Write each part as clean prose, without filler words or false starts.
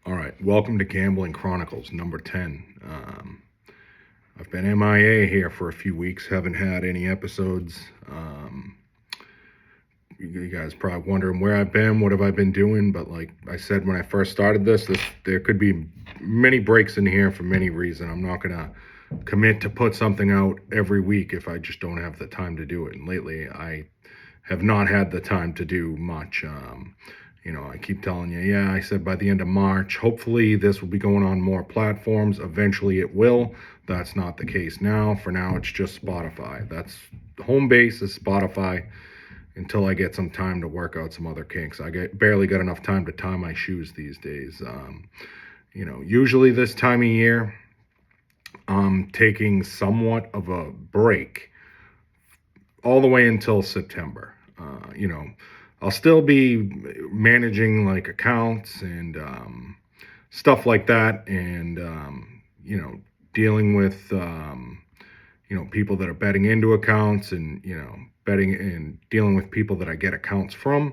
All right, welcome to Gambling Chronicles number 10. I've been MIA here for a few weeks, haven't had any episodes. You guys probably wondering where I've been, what have I been doing, but like I said when I first started this there could be many breaks in here for many reasons. I'm not going to commit to put something out every week if I just don't have the time to do it. And lately I have not had the time to do much. I keep telling you, yeah, I said by the end of March, hopefully this will be going on more platforms. Eventually it will. That's not the case now. For now, it's just Spotify. That's home base is Spotify until I get some time to work out some other kinks. Barely got enough time to tie my shoes these days. Usually this time of year, I'm taking somewhat of a break all the way until September. I'll still be managing like accounts and stuff like that, and dealing with people that are betting into accounts, and betting and dealing with people that I get accounts from.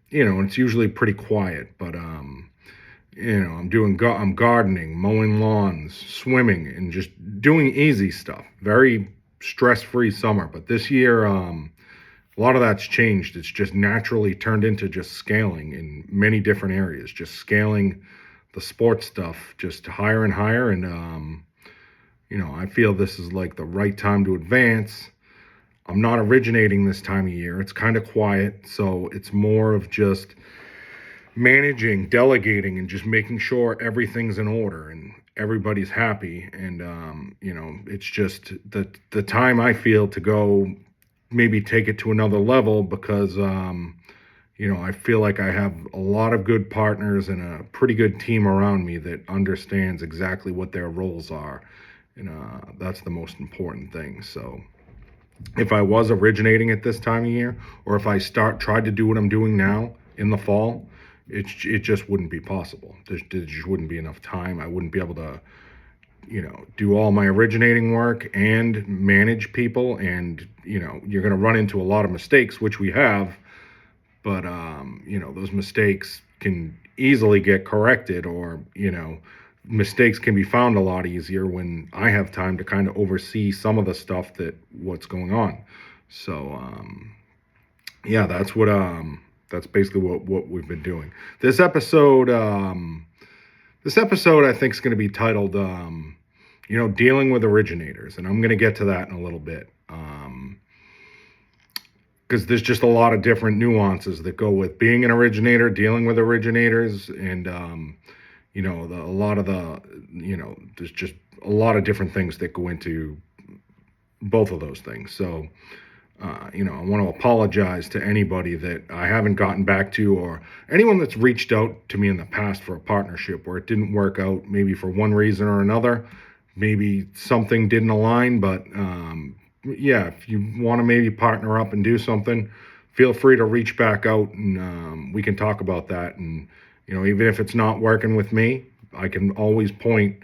It's usually pretty quiet, but I'm gardening, mowing lawns, swimming, and just doing easy stuff. Very stress-free summer. But this year, a lot of that's changed. It's just naturally turned into just scaling in many different areas, just scaling the sports stuff just higher and higher. And, I feel this is like the right time to advance. I'm not originating this time of year. It's kind of quiet. So it's more of just managing, delegating, and just making sure everything's in order and everybody's happy. And, it's just the time I feel to go maybe take it to another level because, I feel like I have a lot of good partners and a pretty good team around me that understands exactly what their roles are. And that's the most important thing. So if I was originating at this time of year, or if I tried to do what I'm doing now in the fall, it just wouldn't be possible. There just wouldn't be enough time. I wouldn't be able to, do all my originating work and manage people. And, you're going to run into a lot of mistakes, which we have. But, those mistakes can easily get corrected, or, mistakes can be found a lot easier when I have time to kind of oversee some of the stuff what's going on. So, yeah, that's basically what we've been doing. This episode I think is going to be titled, dealing with originators. And I'm going to get to that in a little bit. Because there's just a lot of different nuances that go with being an originator, dealing with originators, and, there's just a lot of different things that go into both of those things. So, I want to apologize to anybody that I haven't gotten back to, or anyone that's reached out to me in the past for a partnership where it didn't work out, maybe for one reason or another. Maybe something didn't align, but yeah, if you want to maybe partner up and do something, feel free to reach back out, and we can talk about that. And, even if it's not working with me, I can always point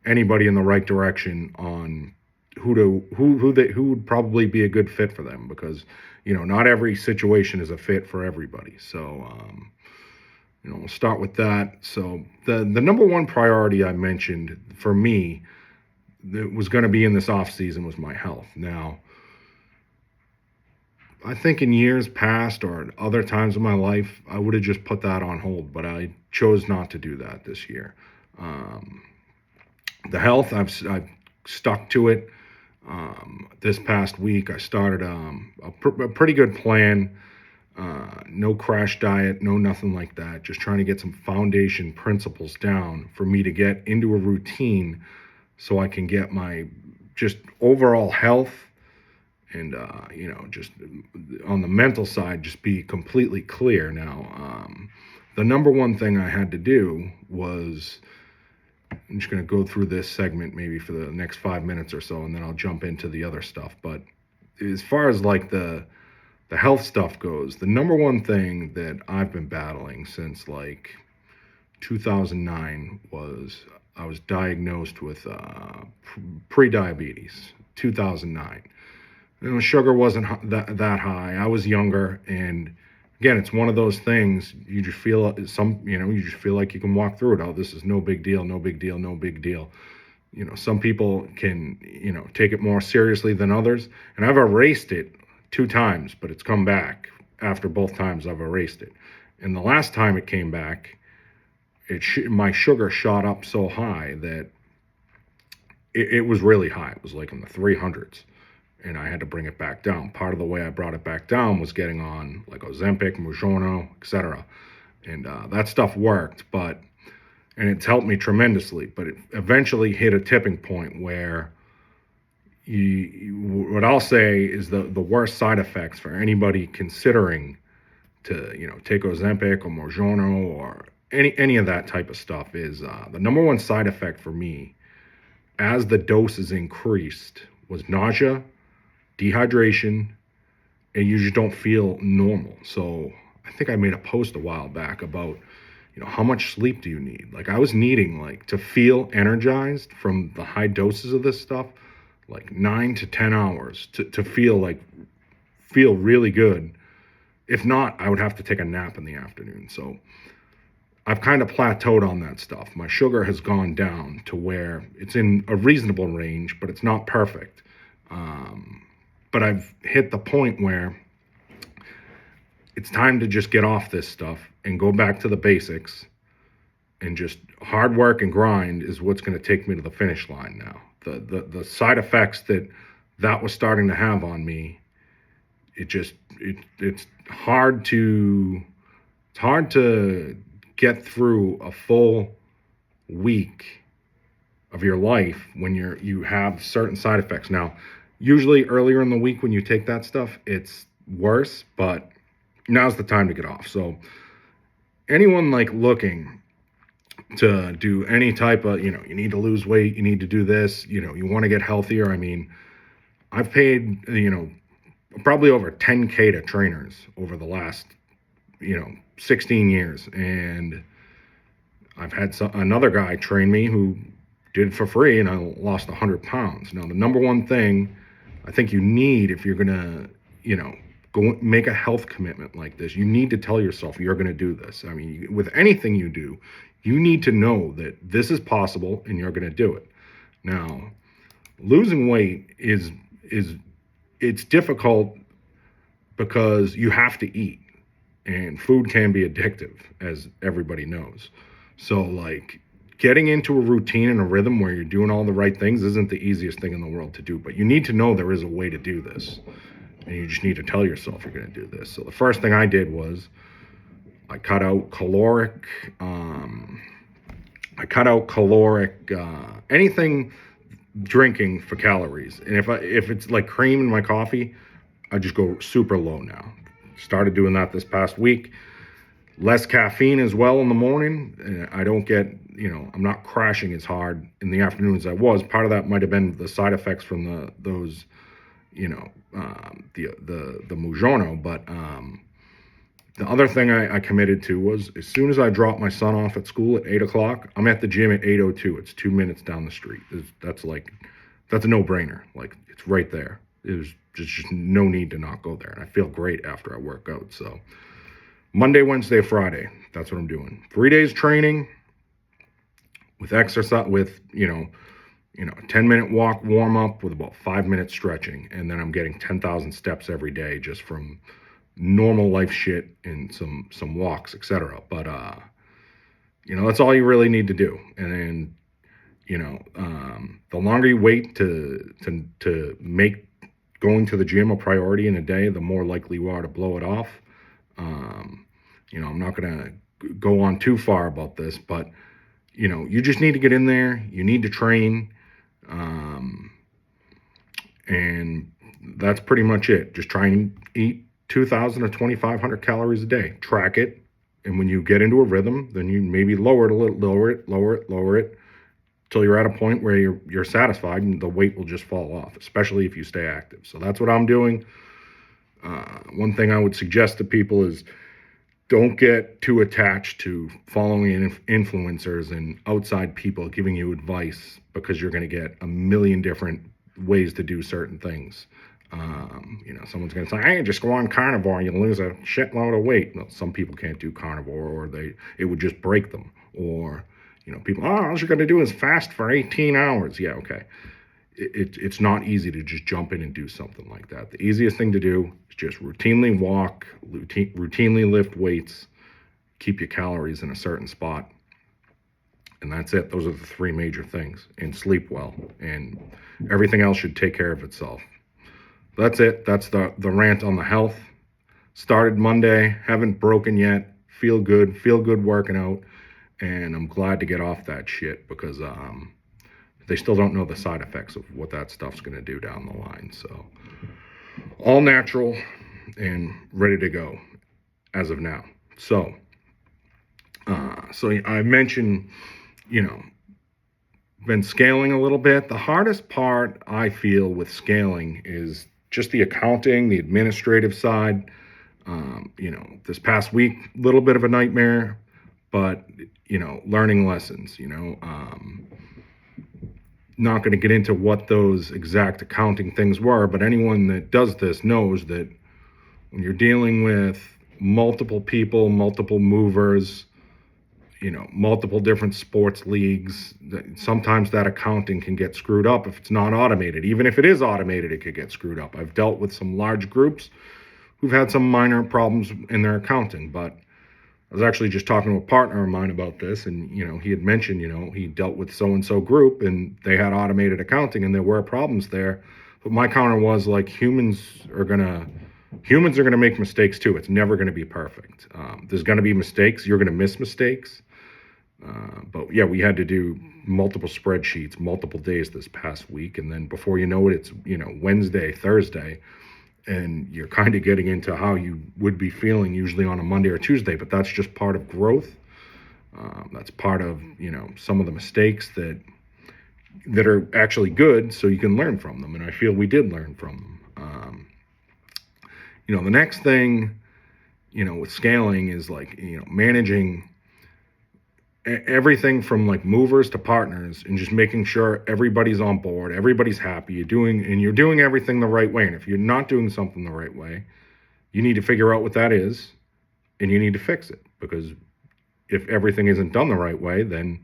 anybody in the right direction on who would probably be a good fit for them, because, not every situation is a fit for everybody. So, we'll start with that. So the number one priority I mentioned for me that was going to be in this off season was my health. Now, I think in years past or at other times in my life, I would have just put that on hold, but I chose not to do that this year. The health, I've stuck to it. This past week, I started a pretty good plan. No crash diet, no nothing like that. Just trying to get some foundation principles down for me to get into a routine so I can get my just overall health and, just on the mental side, just be completely clear. Now, the number one thing I had to do was, I'm just going to go through this segment maybe for the next 5 minutes or so, and then I'll jump into the other stuff. But as far as like the health stuff goes, the number one thing that I've been battling since like 2009 was I was diagnosed with pre-diabetes, 2009. Sugar wasn't that high. I was younger, and again, it's one of those things you just feel you just feel like you can walk through it. Oh, this is no big deal, no big deal, no big deal. Some people can, take it more seriously than others. And I've erased it 2 times, but it's come back after both times I've erased it. And the last time it came back, my sugar shot up so high that it was really high. It was like in the 300s. And I had to bring it back down. Part of the way I brought it back down was getting on like Ozempic, Mounjaro, etc. And that stuff worked, and it's helped me tremendously. But it eventually hit a tipping point where what I'll say is the worst side effects for anybody considering to take Ozempic or Mounjaro or any of that type of stuff is the number one side effect for me as the doses increased was nausea, dehydration, and you just don't feel normal. So I think I made a post a while back about, how much sleep do you need? Like I was needing like to feel energized from the high doses of this stuff, like 9 to 10 hours to feel really good. If not, I would have to take a nap in the afternoon. So I've kind of plateaued on that stuff. My sugar has gone down to where it's in a reasonable range, but it's not perfect. But I've hit the point where it's time to just get off this stuff and go back to the basics, and just hard work and grind is what's going to take me to the finish line now. The side effects that was starting to have on me, it's hard to get through a full week of your life when you have certain side effects. Now, usually earlier in the week when you take that stuff, it's worse, but now's the time to get off. So anyone like looking to do any type of, you need to lose weight, you need to do this, you want to get healthier. I mean, I've paid, probably over 10K to trainers over the last, 16 years. And I've had another guy train me who did it for free, and I lost 100 pounds. Now, the number one thing I think you need if you're going to, go make a health commitment like this, you need to tell yourself you're going to do this. I mean, with anything you do, you need to know that this is possible and you're going to do it. Now, losing weight it's difficult because you have to eat, and food can be addictive, as everybody knows. So like getting into a routine and a rhythm where you're doing all the right things isn't the easiest thing in the world to do, but you need to know there is a way to do this, and you just need to tell yourself you're going to do this. So the first thing I did was I cut out caloric anything drinking for calories. And if it's like cream in my coffee, I just go super low now. Started doing that this past week. Less caffeine as well in the morning. I don't get, I'm not crashing as hard in the afternoon as I was. Part of that might have been the side effects from those, the Mounjaro. But the other thing I committed to was as soon as I drop my son off at school at 8 o'clock, I'm at the gym at 8:02. It's 2 minutes down the street. That's a no-brainer. Like, it's right there. There's just no need to not go there. And I feel great after I work out. So Monday, Wednesday, Friday, that's what I'm doing. 3 days training with exercise, with, a 10-minute walk warm up with about 5 minutes stretching. And then I'm getting 10,000 steps every day just from normal life shit and some walks, etc. But, that's all you really need to do. And then, the longer you wait to make going to the gym a priority in a day, the more likely you are to blow it off. I'm not going to go on too far about this, but, you just need to get in there. You need to train. And that's pretty much it. Just try and eat 2,000 or 2,500 calories a day. Track it. And when you get into a rhythm, then you maybe lower it a little, lower it till you're at a point where you're satisfied and the weight will just fall off, especially if you stay active. So that's what I'm doing. One thing I would suggest to people is don't get too attached to following influencers and outside people giving you advice, because you're going to get a million different ways to do certain things. Someone's going to say, hey, just go on carnivore, you'll lose a shitload of weight. Well, some people can't do carnivore, or it would just break them. Or, people, all you're going to do is fast for 18 hours. Yeah, okay. It's not easy to just jump in and do something like that. The easiest thing to do is just routinely walk, routinely lift weights, keep your calories in a certain spot. And that's it. Those are the three major things. And sleep well. And everything else should take care of itself. That's it. That's the rant on the health. Started Monday, haven't broken yet. Feel good working out. And I'm glad to get off that shit because they still don't know the side effects of what that stuff's going to do down the line. So all natural and ready to go as of now. So I mentioned, been scaling a little bit. The hardest part I feel with scaling is just the accounting, the administrative side. This past week, a little bit of a nightmare, but, learning lessons, not going to get into what those exact accounting things were, but anyone that does this knows that when you're dealing with multiple people, multiple movers, multiple different sports leagues, sometimes that accounting can get screwed up if it's not automated. Even if it is automated, it could get screwed up. I've dealt with some large groups who've had some minor problems in their accounting, but I was actually just talking to a partner of mine about this, and, he had mentioned, he dealt with so-and-so group, and they had automated accounting, and there were problems there. But my counter was, like, humans are going to make mistakes too. It's never going to be perfect. There's going to be mistakes. You're going to miss mistakes. But yeah, we had to do multiple spreadsheets, multiple days this past week. And then before you know it, it's, Wednesday, Thursday, and you're kind of getting into how you would be feeling usually on a Monday or Tuesday. But that's just part of growth. That's part of, some of the mistakes that are actually good, so you can learn from them. And I feel we did learn from them. The next thing, with scaling is like, managing everything from like movers to partners and just making sure everybody's on board, everybody's happy, you're doing everything the right way. And if you're not doing something the right way, you need to figure out what that is and you need to fix it, because if everything isn't done the right way, then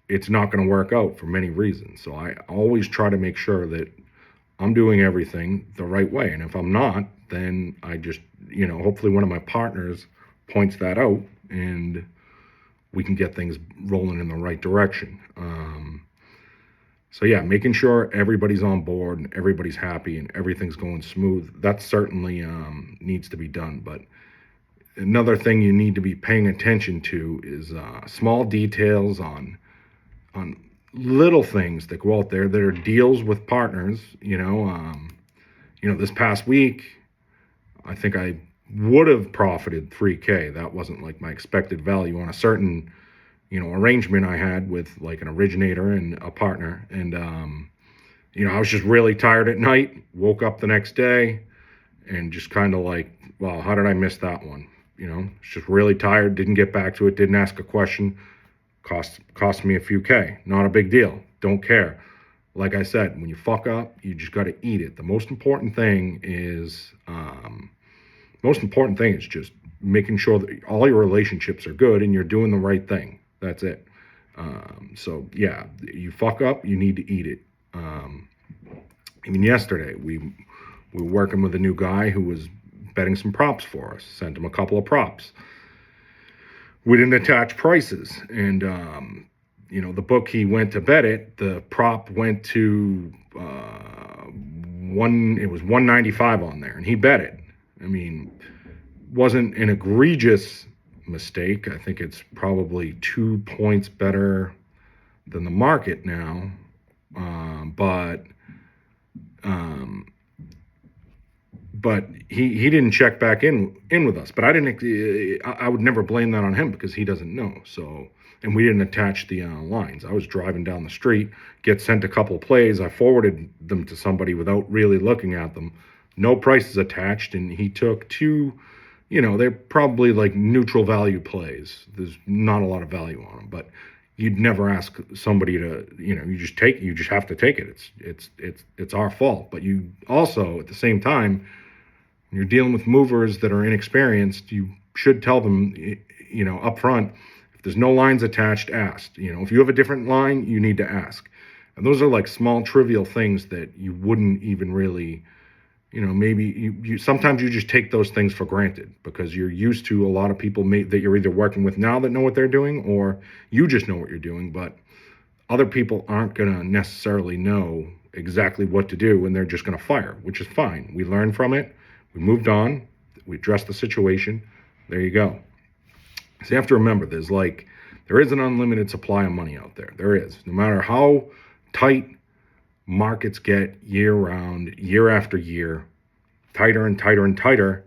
it's not going to work out for many reasons. So I always try to make sure that I'm doing everything the right way. And if I'm not, then I just, hopefully one of my partners points that out and we can get things rolling in the right direction. So yeah, making sure everybody's on board and everybody's happy and everything's going smooth, that certainly needs to be done. But another thing you need to be paying attention to is small details on little things that go out there that are deals with partners. This past week, I think I would have profited $3K. That wasn't like my expected value on a certain, arrangement I had with like an originator and a partner. And, I was just really tired at night, woke up the next day and just kind of like, well, how did I miss that one? Just really tired, didn't get back to it, didn't ask a question. Cost me a few K. Not a big deal. Don't care. Like I said, when you fuck up, you just got to eat it. The most important thing is just making sure that all your relationships are good and you're doing the right thing. That's it. So yeah, you fuck up, you need to eat it. Even yesterday, we were working with a new guy who was betting some props for us. Sent him a couple of props. We didn't attach prices, and the book he went to bet it, the prop went to it was 195 on there, and he bet it. I mean, wasn't an egregious mistake. I think it's probably 2 points better than the market now, but he didn't check back in with us. But I would never blame that on him because he doesn't know. So, and we didn't attach the lines. I was driving down the street, get sent a couple of plays. I forwarded them to somebody without really looking at them. No prices attached, and he took two, they're probably like neutral value plays. There's not a lot of value on them, but you'd never ask somebody to, you just have to take it. It's our fault. But you also, at the same time, when you're dealing with movers that are inexperienced, you should tell them, up front, if there's no lines attached, ask. If you have a different line, you need to ask. And those are like small, trivial things that you wouldn't even really, maybe you sometimes you just take those things for granted because you're used to a lot of people that you're either working with now that know what they're doing, or you just know what you're doing, but other people aren't going to necessarily know exactly what to do, and they're just going to fire, which is fine. We learned from it. We moved on. We addressed the situation. There you go. So you have to remember, there is an unlimited supply of money out there. There is. No matter how tight markets get year round, year after year, tighter and tighter and tighter,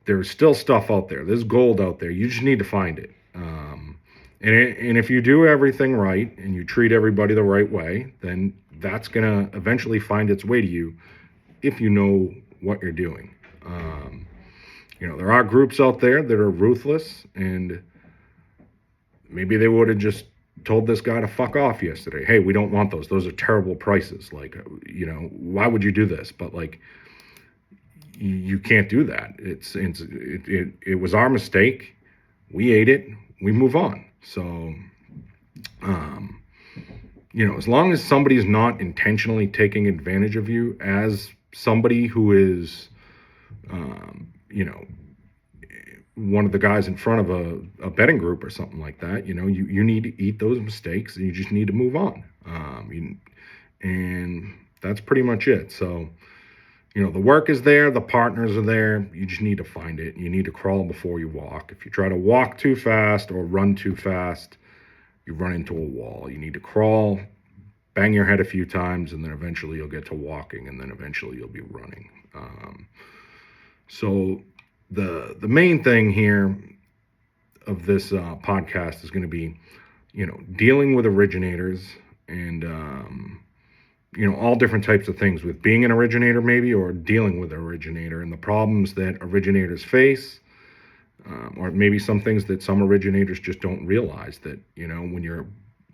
there's still stuff out there. There's gold out there. You just need to find it. And if you do everything right and you treat everybody the right way, then that's going to eventually find its way to you if you know what you're doing. There are groups out there that are ruthless, and maybe they would have just told this guy to fuck off yesterday. Hey, we don't want those. Those are terrible prices. Why would you do this? But you can't do that. It was our mistake. We ate it. We move on. So, as long as somebody's not intentionally taking advantage of you as somebody who is, one of the guys in front of a betting group or something like that, you need to eat those mistakes and you just need to move on. And that's pretty much it. So, the work is there, the partners are there. You just need to find it. You need to crawl before you walk. If you try to walk too fast or run too fast, you run into a wall. You need to crawl, bang your head a few times, and then eventually you'll get to walking, and then eventually you'll be running. So the main thing here of this podcast is going to be, dealing with originators and, all different types of things with being an originator maybe, or dealing with an originator and the problems that originators face, or maybe some things that some originators just don't realize that, when you're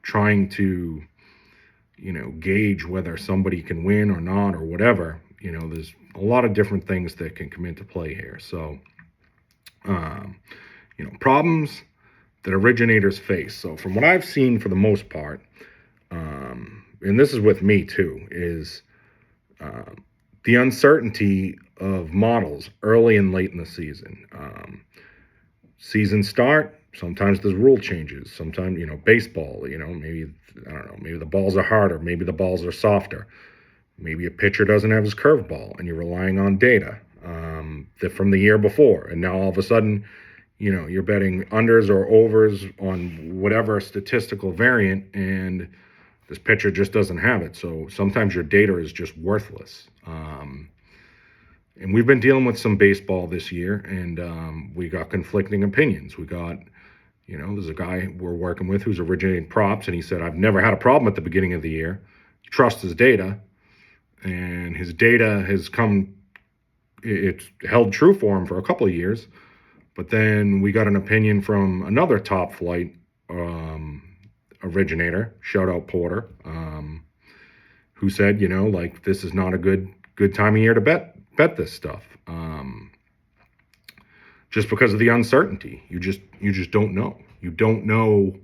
trying to, gauge whether somebody can win or not or whatever, there's a lot of different things that can come into play here. So, problems that originators face. So from what I've seen for the most part, and this is with me too, is the uncertainty of models early and late in the season. Season start, sometimes there's rule changes. Sometimes, baseball, maybe, I don't know, maybe the balls are harder, maybe the balls are softer. Maybe a pitcher doesn't have his curveball and you're relying on data from the year before. And now all of a sudden, you're betting unders or overs on whatever statistical variant, and this pitcher just doesn't have it. So sometimes your data is just worthless. And we've been dealing with some baseball this year, and we got conflicting opinions. We got, there's a guy we're working with who's originating props, and he said, I've never had a problem at the beginning of the year. Trust his data, and his data it's held true for him for a couple of years. But then we got an opinion from another top flight originator, shout out Porter, who said, this is not a good time of year to bet this stuff. Just because of the uncertainty. You just don't know. You don't know.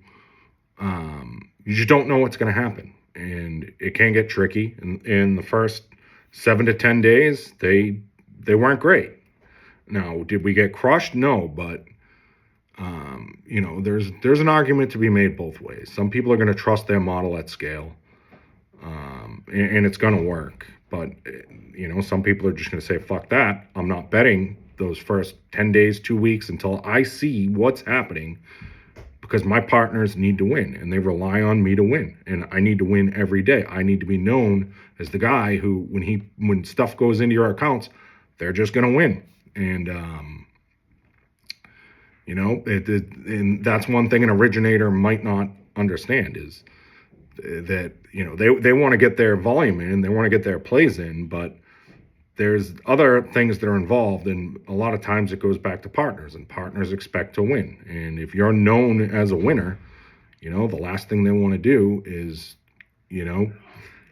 You just don't know what's going to happen. And it can get tricky. In the first 7 to 10 days, they weren't great. Now, did we get crushed? No, but there's an argument to be made both ways. Some people are going to trust their model at scale, and it's going to work. But some people are just going to say, "Fuck that! I'm not betting those first 10 days, 2 weeks until I see what's happening." Because my partners need to win, and they rely on me to win, and I need to win every day. I need to be known as the guy who, when stuff goes into your accounts, they're just going to win. And and that's one thing an originator might not understand is that they want to get their volume in, they want to get their plays in, but there's other things that are involved, and a lot of times it goes back to partners, and partners expect to win. And if you're known as a winner, The last thing they want to do is, you know,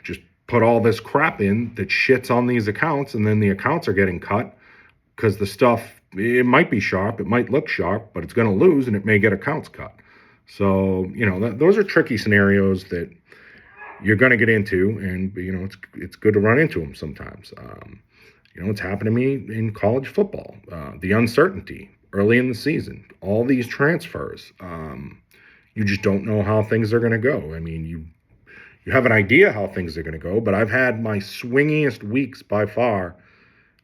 just put all this crap in that shits on these accounts, and then the accounts are getting cut because the stuff, it might be sharp, it might look sharp, but it's going to lose and it may get accounts cut. So, those are tricky scenarios that you're going to get into, and it's good to run into them sometimes. It's happened to me in college football. The uncertainty early in the season, all these transfers. You just don't know how things are going to go. I mean, you have an idea how things are going to go, but I've had my swingiest weeks by far,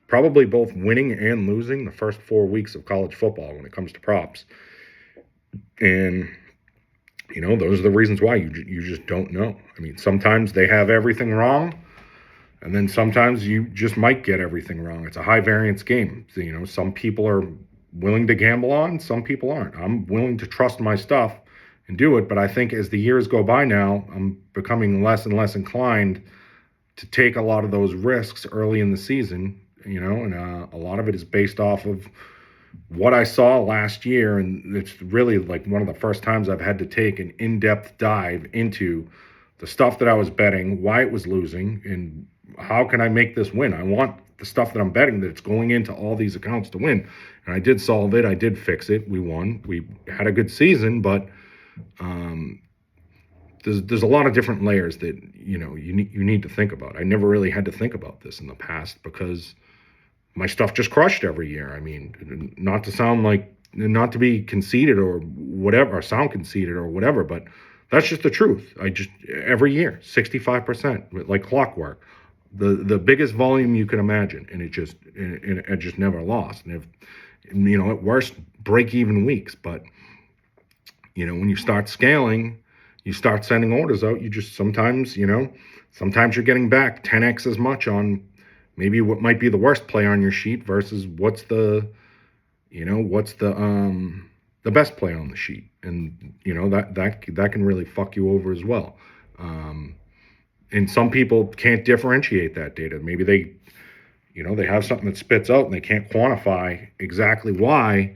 probably both winning and losing, the first 4 weeks of college football when it comes to props. And those are the reasons why you just don't know. I mean, sometimes they have everything wrong, and then sometimes you just might get everything wrong. It's a high variance game. So, some people are willing to gamble on, some people aren't. I'm willing to trust my stuff and do it, but I think as the years go by now, I'm becoming less and less inclined to take a lot of those risks early in the season, and a lot of it is based off of what I saw last year, and it's really like one of the first times I've had to take an in-depth dive into the stuff that I was betting, why it was losing, and how can I make this win. I want the stuff that I'm betting that it's going into all these accounts to win, and I did solve it. I did fix it. We won. We had a good season, but there's a lot of different layers that you need to think about. I never really had to think about this in the past because my stuff just crushed every year. I mean, not to be conceited or whatever, or sound conceited or whatever, but that's just the truth. Every year, 65%, like clockwork, the biggest volume you can imagine, and it just never lost. And at worst, break even weeks, but when you start scaling, you start sending orders out, you just sometimes you're getting back 10x as much on maybe what might be the worst play on your sheet versus what's the best play on the sheet. And that can really fuck you over as well. And some people can't differentiate that data. Maybe they have something that spits out and they can't quantify exactly why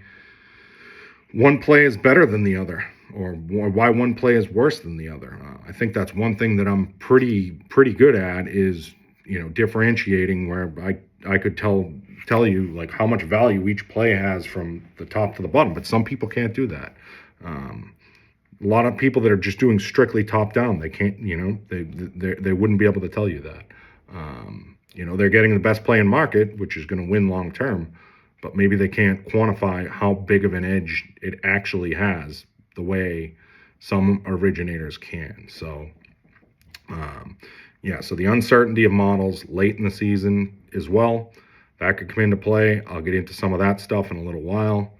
one play is better than the other, or why one play is worse than the other. I think that's one thing that I'm pretty good at is differentiating, where I could tell you like how much value each play has from the top to the bottom, but some people can't do that. A lot of people that are just doing strictly top down, they can't, they wouldn't be able to tell you that. They're getting the best play in market, which is going to win long term, but maybe they can't quantify how big of an edge it actually has the way some originators can. So, so the uncertainty of models late in the season as well, that could come into play. I'll get into some of that stuff in a little while.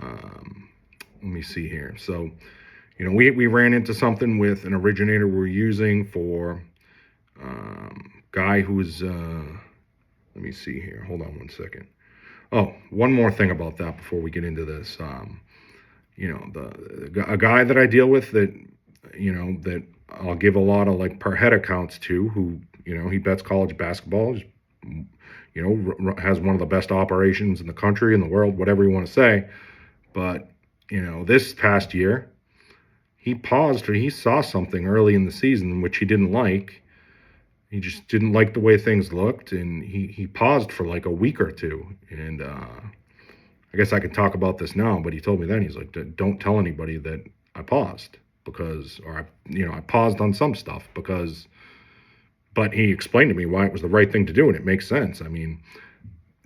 Let me see here. So, we ran into something with an originator we're using for guy who's, let me see here. Hold on one second. Oh, one more thing about that before we get into this. A guy that I deal with that I'll give a lot of like per head accounts to, who, he bets college basketball, has one of the best operations in the country, in the world, whatever you want to say. But, this past year, he paused, or he saw something early in the season which he didn't like. He just didn't like the way things looked, and he paused for like a week or two. And I guess I could talk about this now, but he told me then, he's like, don't tell anybody that I paused I paused on some stuff but he explained to me why it was the right thing to do, and it makes sense. I mean,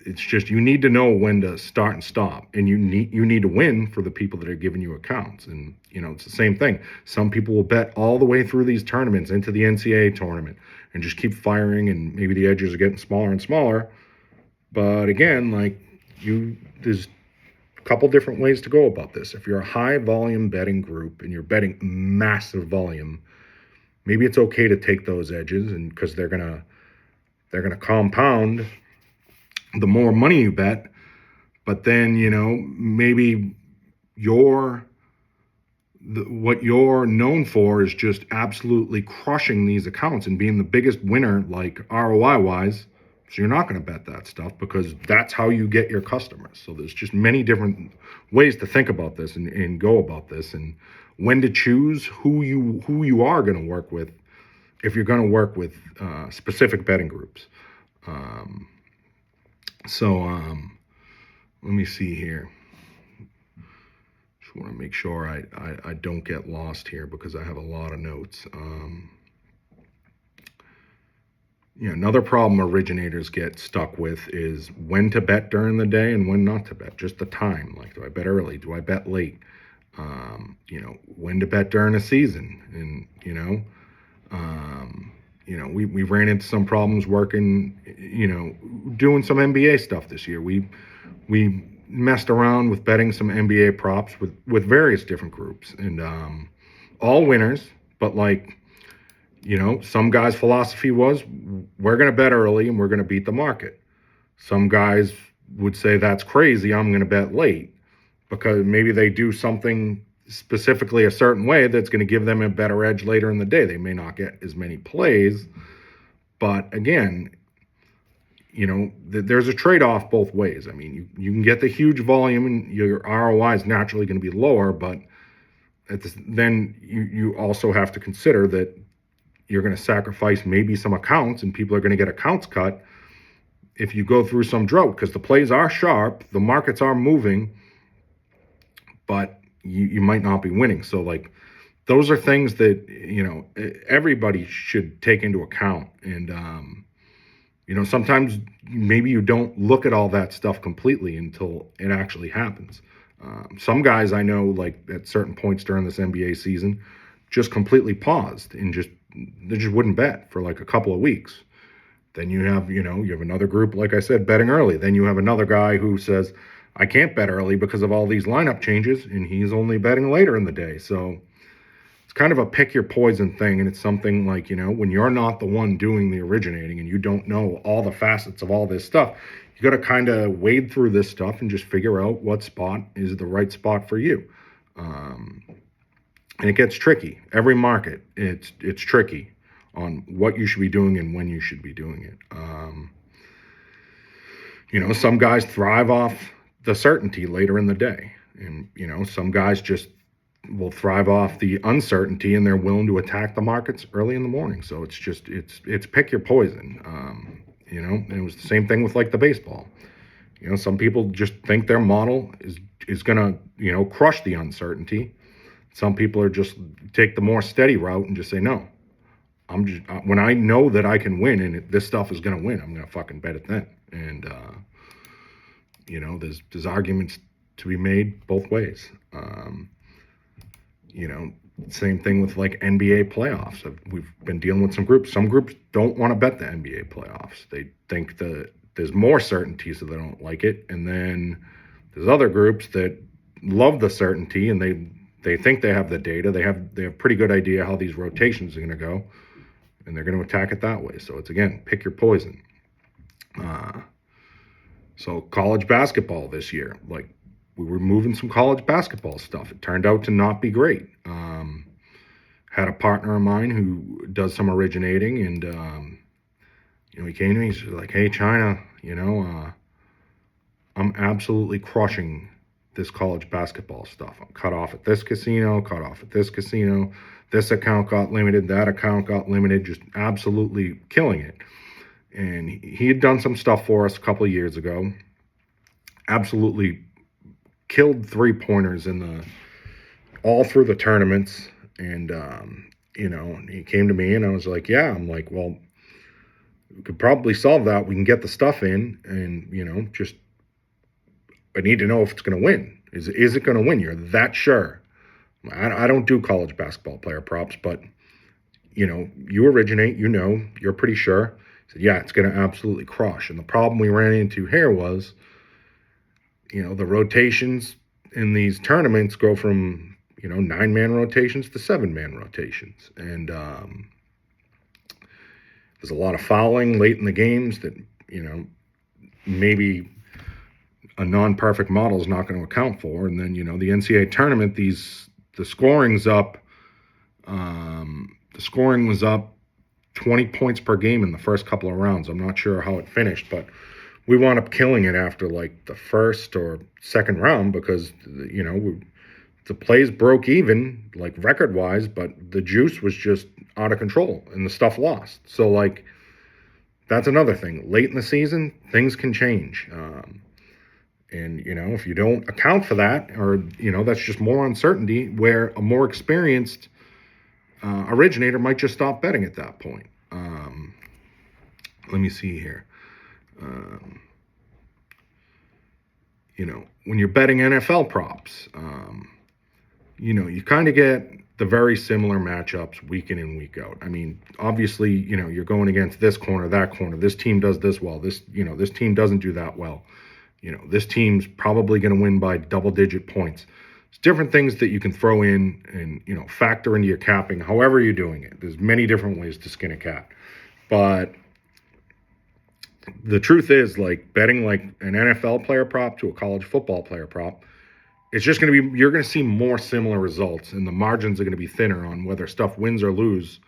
it's just, you need to know when to start and stop, and you need to win for the people that are giving you accounts. And it's the same thing. Some people will bet all the way through these tournaments into the NCAA tournament and just keep firing, and maybe the edges are getting smaller and smaller. But again, there's a couple different ways to go about this. If you're a high volume betting group and you're betting massive volume, maybe it's okay to take those edges, and because they're gonna compound the more money you bet. But then maybe what you're known for is just absolutely crushing these accounts and being the biggest winner, like ROI wise, So you're not going to bet that stuff because that's how you get your customers. So there's just many different ways to think about this and go about this, and when to choose who you are going to work with if you're going to work with specific betting groups. Let me see here. Just want to make sure I don't get lost here because I have a lot of notes. Another problem originators get stuck with is when to bet during the day and when not to bet. Just the time. Like, do I bet early? Do I bet late? When to bet during a season. And, we ran into some problems working, doing some NBA stuff this year. We messed around with betting some NBA props with various different groups, and all winners, but some guys' philosophy was, we're going to bet early and we're going to beat the market. Some guys would say, that's crazy, I'm going to bet late, because maybe they do something specifically a certain way that's going to give them a better edge later in the day. They may not get as many plays, but again, there's a trade-off both ways. I mean, you can get the huge volume and your ROI is naturally going to be lower, but then you also have to consider that you're going to sacrifice maybe some accounts, and people are going to get accounts cut if you go through some drought, because the plays are sharp, the markets are moving, but you might not be winning. So those are things that everybody should take into account. And sometimes maybe you don't look at all that stuff completely until it actually happens. Some guys I know, at certain points during this NBA season, just completely paused and they just wouldn't bet for a couple of weeks. Then you have another group, like I said, betting early. Then you have another guy who says, I can't bet early because of all these lineup changes, and he's only betting later in the day. So it's kind of a pick your poison thing, and it's something when you're not the one doing the originating and you don't know all the facets of all this stuff, you got to kind of wade through this stuff and just figure out what spot is the right spot for you. And it gets tricky. Every market, it's tricky on what you should be doing and when you should be doing it. Some guys thrive off the certainty later in the day, and some guys just will thrive off the uncertainty, and they're willing to attack the markets early in the morning. So it's pick your poison. And it was the same thing with the baseball. Some people just think their model is gonna crush the uncertainty. Some people are just take the more steady route and just say, no, when I know that I can win and this stuff is going to win, I'm going to fucking bet it then. And, there's arguments to be made both ways. Same thing with NBA playoffs. We've been dealing with some groups. Some groups don't want to bet the NBA playoffs. They think that there's more certainty, so they don't like it. And then there's other groups that love the certainty, and they think they have the data. They have pretty good idea how these rotations are going to go, and they're going to attack it that way. So it's, again, pick your poison. So college basketball this year, we were moving some college basketball stuff. It turned out to not be great. Had a partner of mine who does some originating, and he came to me. He's like, "Hey, China, I'm absolutely crushing this college basketball stuff. I'm cut off at this casino, cut off at this casino. This account got limited, that account got limited, just absolutely killing it." And he had done some stuff for us a couple of years ago. Absolutely killed 3-pointers all through the tournaments. And, he came to me and I was like, yeah, I'm like, well, we could probably solve that. We can get the stuff in and, I need to know if it's going to win. Is it going to win? You're that sure? I don't do college basketball player props, but, you originate, you're pretty sure. He said, yeah, it's going to absolutely crush. And the problem we ran into here was, the rotations in these tournaments go from, 9-man rotations to 7-man rotations. And there's a lot of fouling late in the games that, maybe a non-perfect model is not going to account for. And then, the NCAA tournament, the scoring's up. The scoring was up 20 points per game in the first couple of rounds. I'm not sure how it finished, but we wound up killing it after like the first or second round because, the plays broke even, like record wise, but the juice was just out of control and the stuff lost. So, like, that's another thing. Late in the season, things can change. And, if you don't account for that, or, that's just more uncertainty where a more experienced originator might just stop betting at that point. Let me see here. When you're betting NFL props, you kind of get the very similar matchups week in and week out. I mean, obviously, you're going against this corner, that corner. This team does this well. This team doesn't do that well. This team's probably going to win by double-digit points. It's different things that you can throw in and, factor into your capping, however you're doing it. There's many different ways to skin a cat. But the truth is, like, betting like an NFL player prop to a college football player prop, it's just going to be, you're going to see more similar results, and the margins are going to be thinner on whether stuff wins or loses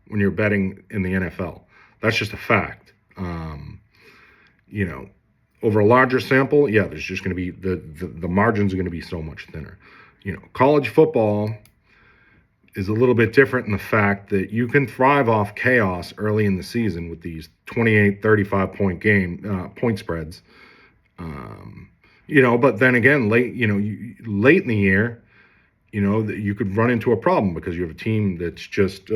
when you're betting in the NFL. That's just a fact. Over a larger sample, yeah, there's just going to be the margins are going to be so much thinner. College football is a little bit different in the fact that you can thrive off chaos early in the season with these 28, 35 point spreads. But then again, late in the year, you could run into a problem because you have a team that's just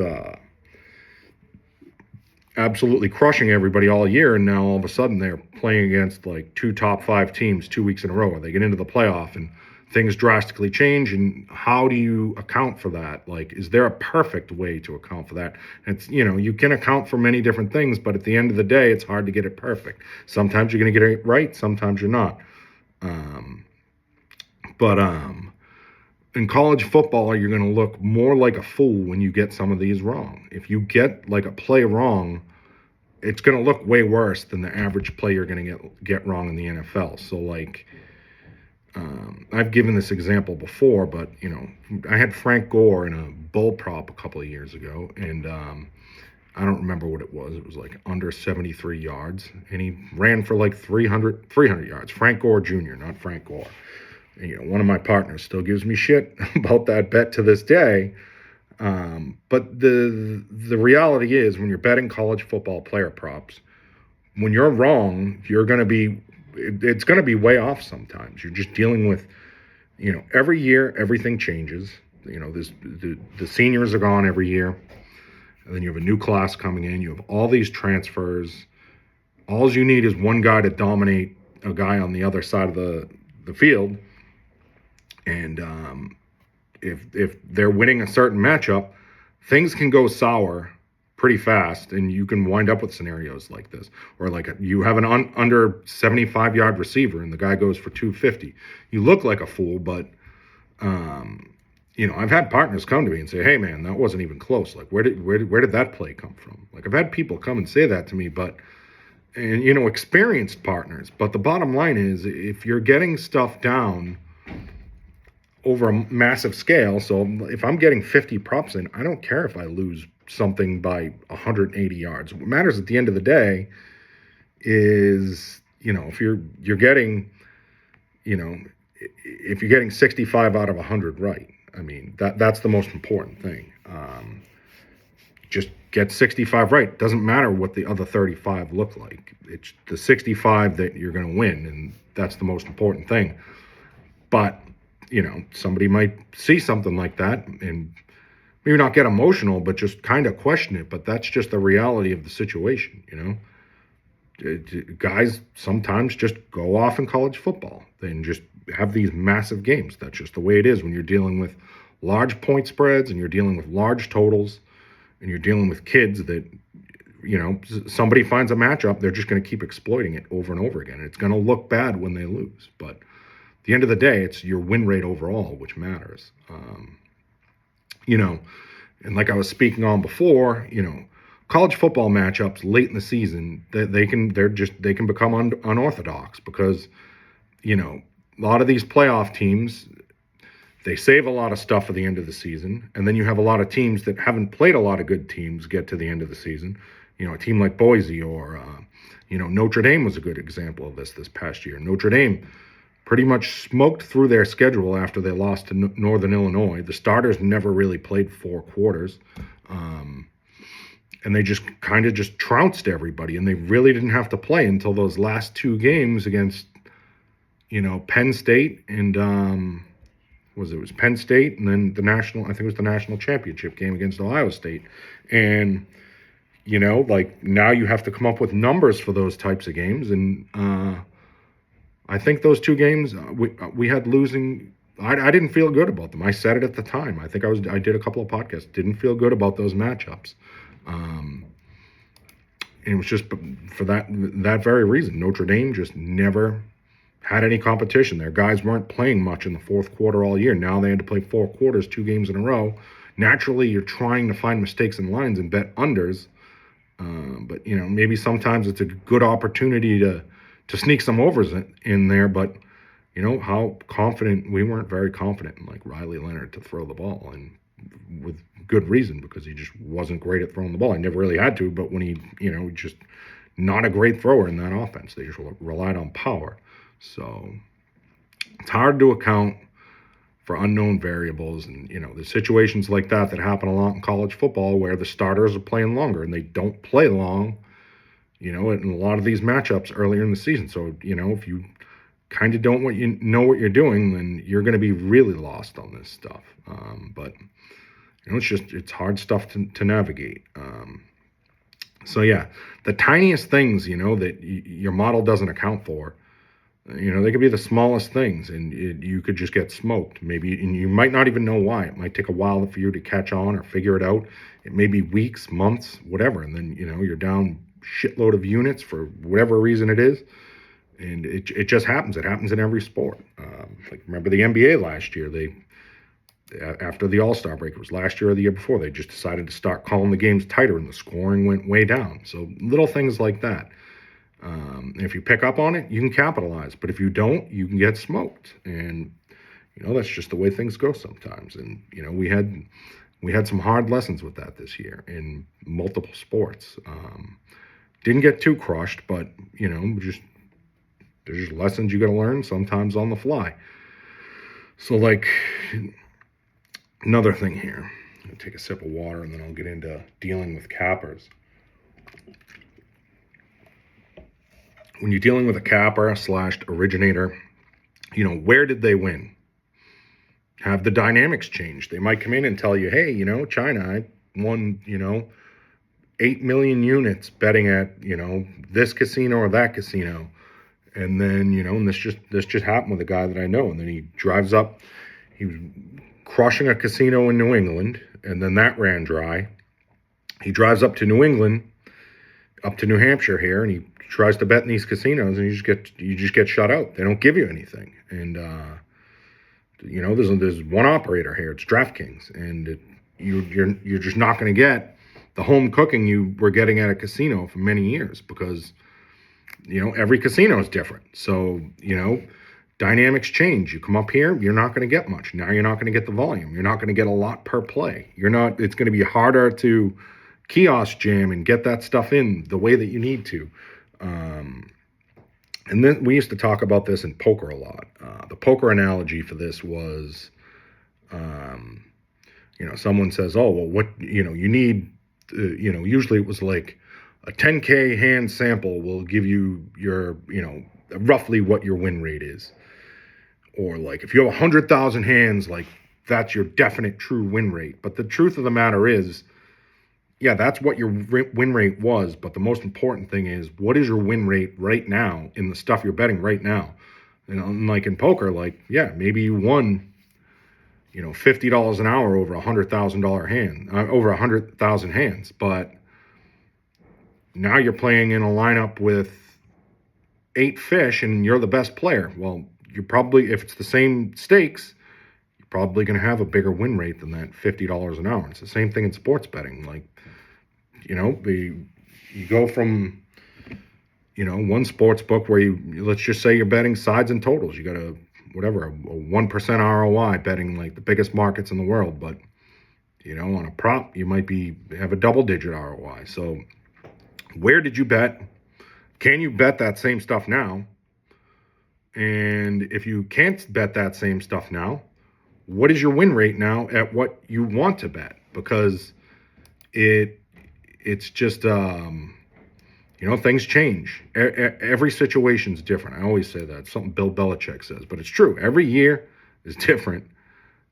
absolutely crushing everybody all year, and now all of a sudden they're playing against like two top 5 teams 2 weeks in a row, and they get into the playoff and things drastically change. And how do you account for that? Like, is there a perfect way to account for that? It's, you can account for many different things, but at the end of the day, it's hard to get it perfect. Sometimes you're going to get it right, sometimes you're not. But in college football, you're going to look more like a fool when you get some of these wrong. If you get like a play wrong, it's going to look way worse than the average play you're going to get wrong in the NFL. So, like, I've given this example before, but, I had Frank Gore in a bull prop a couple of years ago, and I don't remember what it was. It was like under 73 yards, and he ran for like 300 yards. Frank Gore Jr., not Frank Gore. And, one of my partners still gives me shit about that bet to this day. But the reality is, when you're betting college football player props, when you're wrong, it's going to be way off sometimes. You're just dealing with, every year, everything changes. The seniors are gone every year. And then you have a new class coming in. You have all these transfers. All you need is one guy to dominate a guy on the other side of the field. And if they're winning a certain matchup, things can go sour pretty fast, and you can wind up with scenarios like this. Or like you have an under 75-yard receiver, and the guy goes for 250. You look like a fool, but I've had partners come to me and say, "Hey, man, that wasn't even close. Like, where did that play come from?" Like, I've had people come and say that to me, and experienced partners. But the bottom line is, if you're getting stuff down over a massive scale, so if I'm getting 50 props in, I don't care if I lose something by 180 yards. What matters at the end of the day is, if you're getting, if you're getting 65 out of 100 right. I mean, that's the most important thing. Just get 65 right. Doesn't matter what the other 35 look like. It's the 65 that you're going to win, and that's the most important thing. But, somebody might see something like that and maybe not get emotional, but just kind of question it. But that's just the reality of the situation, Guys sometimes just go off in college football and just have these massive games. That's just the way it is when you're dealing with large point spreads and you're dealing with large totals and you're dealing with kids that, somebody finds a matchup, they're just going to keep exploiting it over and over again. And it's going to look bad when they lose. But at the end of the day, it's your win rate overall, which matters. And like I was speaking on before, college football matchups late in the season, they can become unorthodox because, a lot of these playoff teams, They save a lot of stuff for the end of the season, and then you have a lot of teams that haven't played a lot of good teams get to the end of the season. A team like Boise or Notre Dame was a good example of this past year. Notre Dame pretty much smoked through their schedule after they lost to Northern Illinois. The starters never really played 4 quarters, and they just kind of just trounced everybody, and they really didn't have to play until those last 2 games against Penn State and it was Penn State, and then I think it was the national championship game against Ohio State. And now you have to come up with numbers for those types of games. And I think those 2 games we had losing. I didn't feel good about them. I said it at the time. I think I did a couple of podcasts. Didn't feel good about those matchups. And it was just for that very reason. Notre Dame just never had any competition. Their guys weren't playing much in the fourth quarter all year. Now they had to play 4 quarters, 2 games in a row. Naturally, you're trying to find mistakes in lines and bet unders. But maybe sometimes it's a good opportunity to sneak some overs in there. But how confident we weren't very confident in like Riley Leonard to throw the ball, and with good reason, because he just wasn't great at throwing the ball. I never really had to, but when he just not a great thrower in that offense. They just relied on power. So it's hard to account for unknown variables, and there's situations like that happen a lot in college football where the starters are playing longer and they don't play long, in a lot of these matchups earlier in the season. So if you kind of don't know what you're doing, then you're going to be really lost on this stuff. But it's hard stuff to navigate. So yeah, the tiniest things that your model doesn't account for. They could be the smallest things, and you could just get smoked. Maybe, and you might not even know why. It might take a while for you to catch on or figure it out. It may be weeks, months, whatever, and then you're down shitload of units for whatever reason it is, and it just happens. It happens in every sport. Like remember the NBA last year? After the All-Star break, it was last year or the year before, they just decided to start calling the games tighter, and the scoring went way down. So little things like that. If you pick up on it, you can capitalize. But if you don't, you can get smoked. And, that's just the way things go sometimes. And, we had some hard lessons with that this year in multiple sports. Didn't get too crushed, but, there's just lessons you got to learn sometimes on the fly. So, like, another thing here. I'll take a sip of water and then I'll get into dealing with cappers. When you're dealing with a capper / originator, where did they win? Have the dynamics changed? They might come in and tell you, hey, China, I won, 8 million units betting at, this casino or that casino. And then, and this just happened with a guy that I know. And then he drives up, he was crushing a casino in New England, and then that ran dry. He drives up to New England, up to New Hampshire here, and he tries to bet in these casinos, and you just get shut out. They don't give you anything. And there's one operator here. It's DraftKings, and you're just not going to get the home cooking you were getting at a casino for many years, because every casino is different. So dynamics change. You come up here, you're not going to get much. Now you're not going to get the volume. You're not going to get a lot per play. It's going to be harder to kiosk jam and get that stuff in the way that you need to. And then we used to talk about this in poker a lot. The poker analogy for this was, someone says, oh, well, what, you need, usually it was like a 10K hand sample will give you your, roughly what your win rate is. Or like if you have 100,000 hands, like that's your definite true win rate. But the truth of the matter is, yeah, that's what your win rate was. But the most important thing is, what is your win rate right now in the stuff you're betting right now? And like in poker, like, yeah, maybe you won, $50 an hour over $100,000 hand, over 100,000 hands. But now you're playing in a lineup with 8 fish and you're the best player. Well, you're probably, if it's the same stakes, you're probably going to have a bigger win rate than that $50 an hour. It's the same thing in sports betting. Like, you go from, one sports book where let's just say you're betting sides and totals. You got a whatever, a 1% ROI betting like the biggest markets in the world. But, on a prop, you might have a double-digit ROI. So where did you bet? Can you bet that same stuff now? And if you can't bet that same stuff now, what is your win rate now at what you want to bet? Because it's just things change. Every situation's different. I always say that. It's something Bill Belichick says, but it's true. Every year is different.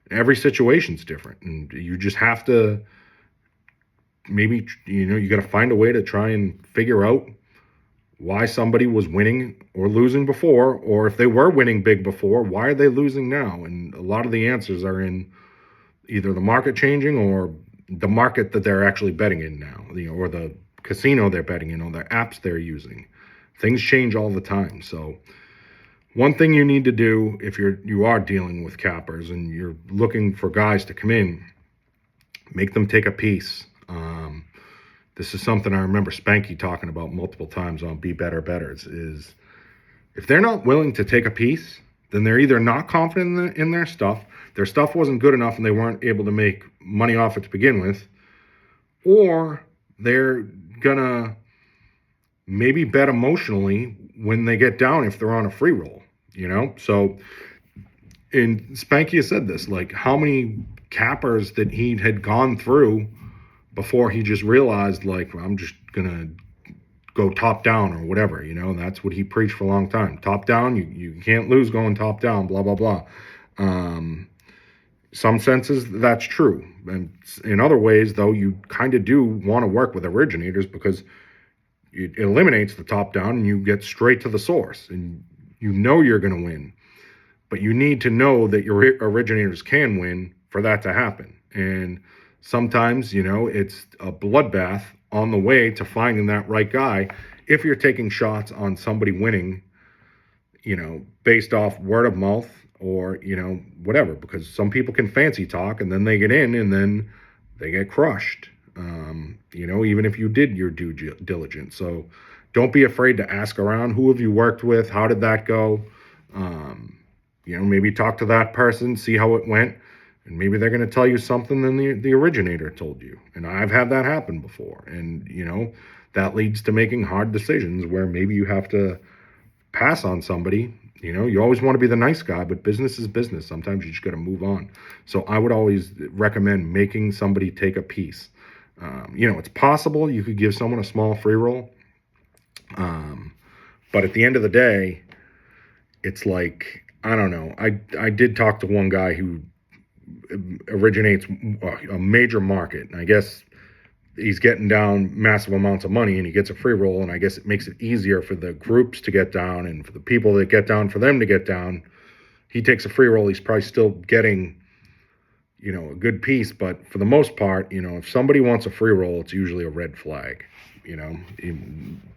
Every situation's different, and you just have to maybe you got to find a way to try and figure out why somebody was winning or losing before, or if they were winning big before, why are they losing now? And a lot of the answers are in either the market changing or the market that they're actually betting in now, or the casino they're betting in, or the apps they're using. Things change all the time. So one thing you need to do if you are dealing with cappers and you're looking for guys to come in, make them take a piece. This is something I remember Spanky talking about multiple times on Be Better Betters, is if they're not willing to take a piece, then they're either not confident in their stuff wasn't good enough and they weren't able to make money off it to begin with, or they're gonna maybe bet emotionally when they get down if they're on a free roll, So, and Spanky has said this, like how many cappers that he had gone through before he just realized, like, I'm just gonna go top down or whatever, and that's what he preached for a long time. Top down, you can't lose going top down, blah, blah, blah. Some senses that's true. And in other ways, though, you kind of do want to work with originators because it eliminates the top down and you get straight to the source and you're going to win. But you need to know that your originators can win for that to happen. And sometimes, it's a bloodbath on the way to finding that right guy if you're taking shots on somebody winning, based off word of mouth or, whatever, because some people can fancy talk and then they get in and then they get crushed, even if you did your due diligence. So don't be afraid to ask around. Who have you worked with? How did that go? Maybe talk to that person, see how it went. And maybe they're going to tell you something than the originator told you. And I've had that happen before. And, that leads to making hard decisions where maybe you have to pass on somebody. You always want to be the nice guy, but business is business. Sometimes you just got to move on. So I would always recommend making somebody take a piece. It's possible you could give someone a small free roll. But at the end of the day, it's like, I don't know. I did talk to one guy who originates a major market, and I guess he's getting down massive amounts of money and he gets a free roll, and I guess it makes it easier for the groups to get down and for the people that get down, for them to get down. He takes a free roll, he's probably still getting a good piece, but for the most part, if somebody wants a free roll, it's usually a red flag.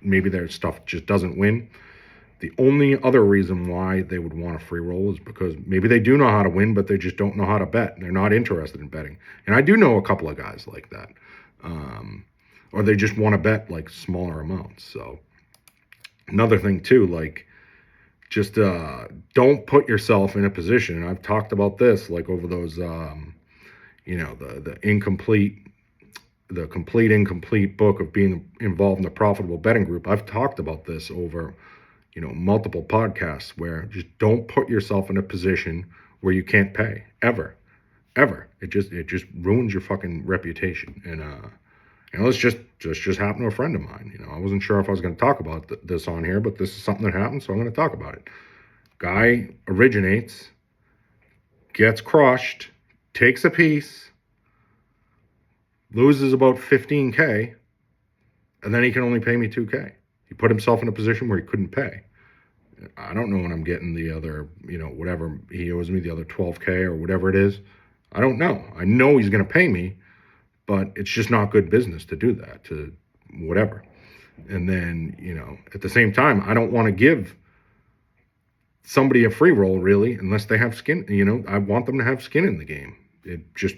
Maybe their stuff just doesn't win. The only other reason why they would want a free roll is because maybe they do know how to win, but they just don't know how to bet. They're not interested in betting. And I do know a couple of guys like that. Or they just want to bet like smaller amounts. So another thing too, like just don't put yourself in a position. And I've talked about this like over those, the complete incomplete book of being involved in a profitable betting group. I've talked about this over multiple podcasts, where just don't put yourself in a position where you can't pay ever. It just ruins your fucking reputation. And this just happened to a friend of mine. I wasn't sure if I was going to talk about this on here, but this is something that happened, so I'm going to talk about it. Guy originates, gets crushed, takes a piece, loses about $15K, and then he can only pay me $2K. He put himself in a position where he couldn't pay. I don't know when I'm getting the other, whatever he owes me, the other $12K or whatever it is. I don't know. I know he's going to pay me, but it's just not good business to do that, to whatever. And then, at the same time, I don't want to give somebody a free roll, really, unless they have skin. I want them to have skin in the game. It just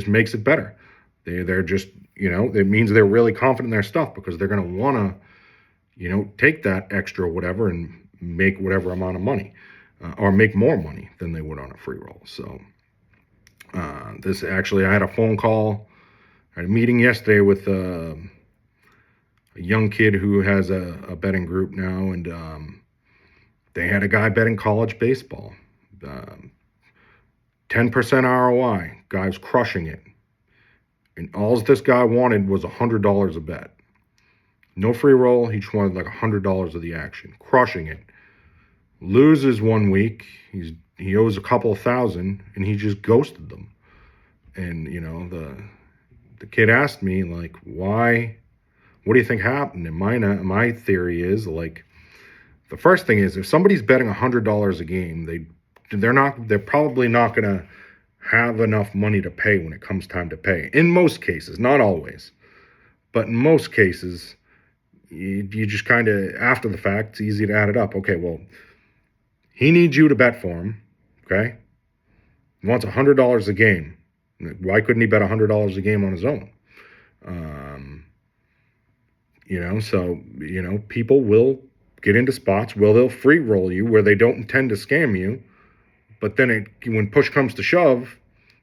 makes it better. They're just, it means they're really confident in their stuff, because they're going to want to, take that extra whatever and make whatever amount of money. or make more money than they would on a free roll. So this actually, I had a phone call, I had a meeting yesterday with a young kid who has a betting group now, and they had a guy betting college baseball. 10% ROI, guy was crushing it. And all this guy wanted was $100 a bet. No free roll, he just wanted like $100 of the action, crushing it. Loses one week, he owes a couple of thousand, and he just ghosted them. And the kid asked me, like, why? What do you think happened? And my theory is, like, the first thing is, if somebody's betting $100 a game, they're probably not gonna have enough money to pay when it comes time to pay. In most cases, not always, but in most cases, you just kind of, after the fact, it's easy to add it up. Okay, well, he needs you to bet for him. Okay, he wants $100 a game. Why couldn't he bet $100 a game on his own? So people will get into spots where they'll free roll you where they don't intend to scam you, but then when push comes to shove,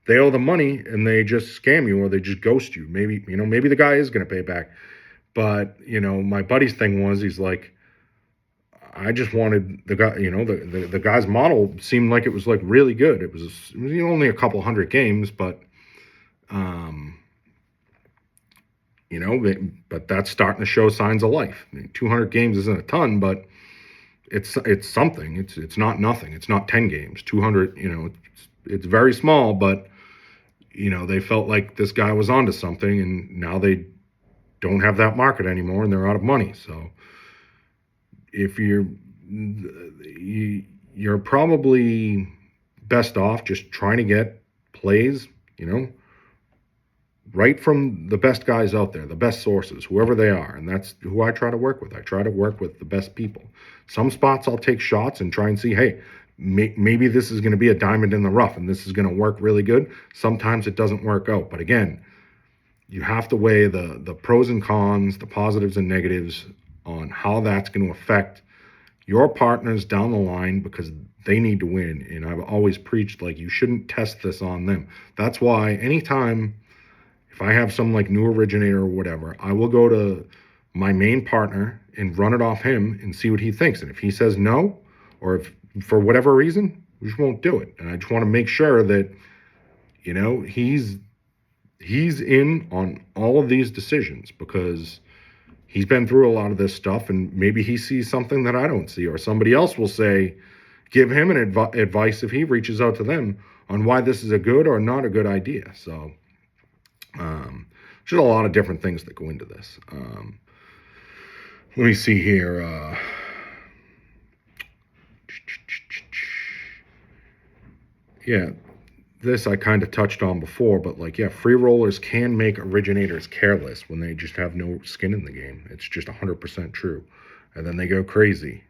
they owe the money and they just scam you or they just ghost you. Maybe the guy is going to pay back, but my buddy's thing was, he's like, I just wanted the guy. The guy's model seemed like it was like really good. It was only a couple hundred games, but but that's starting to show signs of life. 200 games isn't a ton, but it's something. It's not nothing. It's not 10 games. 200, it's very small, but they felt like this guy was onto something, and now they don't have that market anymore, and they're out of money. So if you're probably best off just trying to get plays, right from the best guys out there, the best sources, whoever they are. And that's who I try to work with. I try to work with the best people. Some spots I'll take shots and try and see, hey, maybe this is going to be a diamond in the rough and this is going to work really good. Sometimes it doesn't work out. But again, you have to weigh the pros and cons, the positives and negatives on how that's going to affect your partners down the line, because they need to win. And I've always preached, like, you shouldn't test this on them. That's why anytime, if I have some like new originator or whatever, I will go to my main partner and run it off him and see what he thinks. And if he says no, or if for whatever reason, we just won't do it. And I just want to make sure that, he's in on all of these decisions, because he's been through a lot of this stuff, and maybe he sees something that I don't see, or somebody else will give him an advice if he reaches out to them on why this is a good or not a good idea. So just a lot of different things that go into this. Let me see here. Yeah, this I kind of touched on before, but free rollers can make originators careless when they just have no skin in the game. It's just 100% true. And then they go crazy.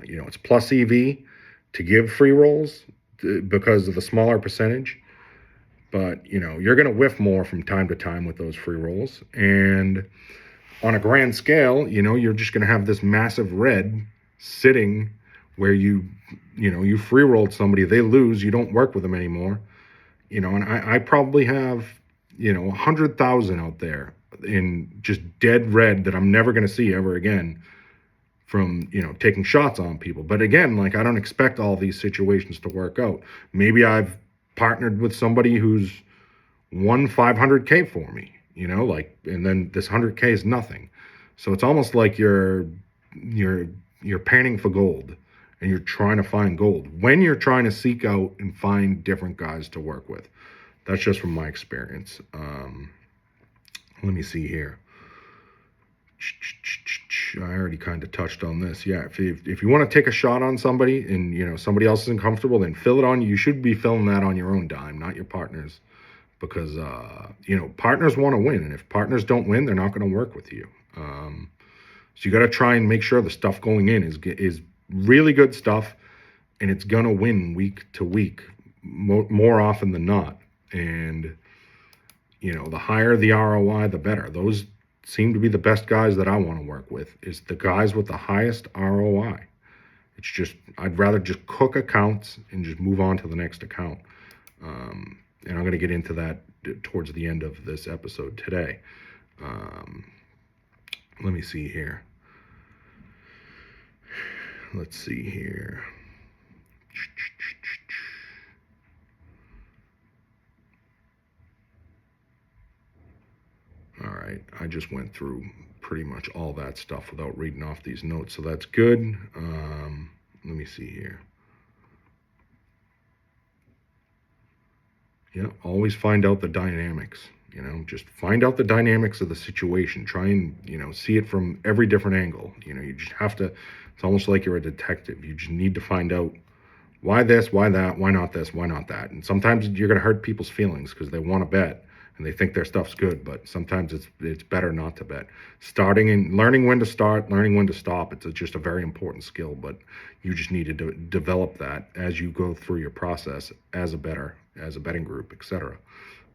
It's plus EV to give free rolls because of the smaller percentage. But, you're going to whiff more from time to time with those free rolls. And on a grand scale, you're just going to have this massive red sitting where you free rolled somebody, they lose, you don't work with them anymore. And I probably have, 100,000 out there in just dead red that I'm never going to see ever again from, taking shots on people. But again, I don't expect all these situations to work out. Maybe I've partnered with somebody who's won 500K for me, and then this 100K is nothing. So it's almost like you're panning for gold, and you're trying to find gold when you're trying to seek out and find different guys to work with. That's just from my experience. Let me see here. I already kind of touched on this. Yeah, if you want to take a shot on somebody and somebody else isn't comfortable, then fill it on you. You should be filling that on your own dime, not your partner's, because partners want to win, and if partners don't win, they're not going to work with you. So you got to try and make sure the stuff going in is really good stuff, and it's gonna win week to week more often than not. And the higher the ROI, the better. Those seem to be the best guys that I want to work with, is the guys with the highest ROI. It's just, I'd rather just cook accounts and just move on to the next account. And I'm going to get into that towards the end of this episode today. Let me see here. Let's see here. All right, I just went through pretty much all that stuff without reading off these notes, so that's good. Let me see here. Yeah, always find out the dynamics. Just find out the dynamics of the situation. Try and, see it from every different angle. You just have to, it's almost like you're a detective. You just need to find out why this, why that, why not this, why not that. And sometimes you're going to hurt people's feelings because they want to bet and they think their stuff's good, but sometimes it's better not to bet. Starting and learning when to start, learning when to stop, it's just a very important skill, but you just need to develop that as you go through your process as a betting group, etc.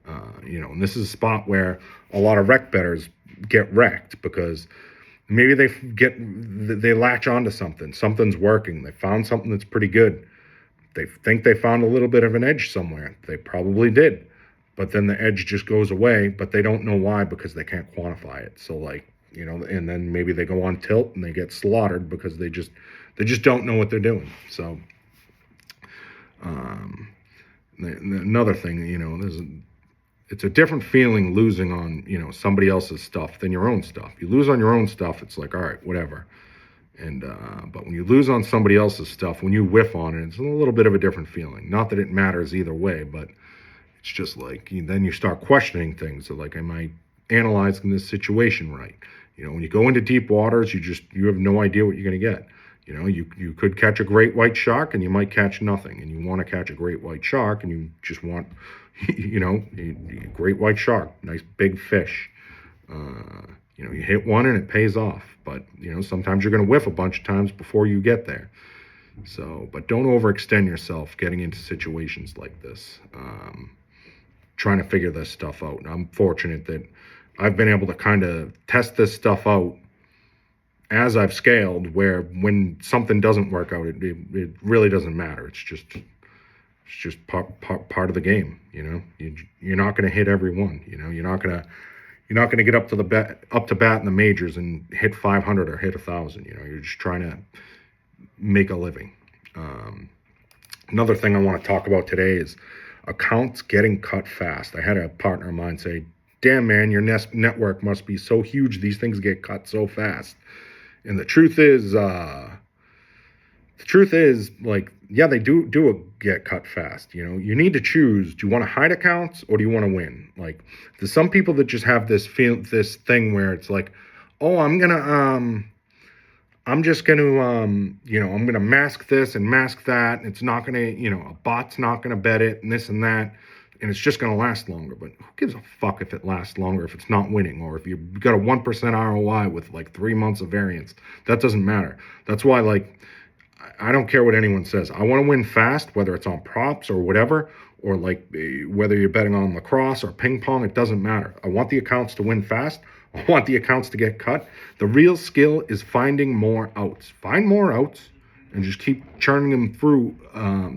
And this is a spot where a lot of rec bettors get wrecked because maybe they latch onto something. Something's working. They found something that's pretty good. They think they found a little bit of an edge somewhere. They probably did. But then the edge just goes away, but they don't know why because they can't quantify it. So and then maybe they go on tilt and they get slaughtered because they just don't know what they're doing. So another thing, it's a different feeling losing on, somebody else's stuff than your own stuff. You lose on your own stuff, it's like, all right, whatever. And but when you lose on somebody else's stuff, when you whiff on it, it's a little bit of a different feeling. Not that it matters either way, but it's just like then you start questioning things. So like, am I analyzing this situation right? When you go into deep waters, you have no idea what you're going to get. You could catch a great white shark and you might catch nothing. And you want to catch a great white shark and you just want, a great white shark, nice big fish. You hit one and it pays off. But, sometimes you're going to whiff a bunch of times before you get there. So, but don't overextend yourself getting into situations like this. Trying to figure this stuff out. I'm fortunate that I've been able to kind of test this stuff out as I've scaled, where when something doesn't work out, it really doesn't matter. It's just part of the game. You're not going to hit every one. You're not going to get up to bat in the majors and hit 500 or hit 1,000. You're just trying to make a living. Another thing I want to talk about today is accounts getting cut fast. I had a partner of mine say, "Damn, man, your network must be so huge. These things get cut so fast." And the truth is, like, yeah, they do get cut fast. You need to choose. Do you want to hide accounts or do you want to win? Like, there's some people that just have this thing where it's like, oh, I'm just going to, I'm going to mask this and mask that. And it's not going to, a bot's not going to bet it and this and that. And it's just going to last longer. But who gives a fuck if it lasts longer, if it's not winning, or if you've got a 1% ROI with like 3 months of variance? That doesn't matter. That's why, like, I don't care what anyone says. I want to win fast, whether it's on props or whatever, or like whether you're betting on lacrosse or ping pong, it doesn't matter. I want the accounts to win fast. I want the accounts to get cut. The real skill is finding more outs. Find more outs and just keep churning them through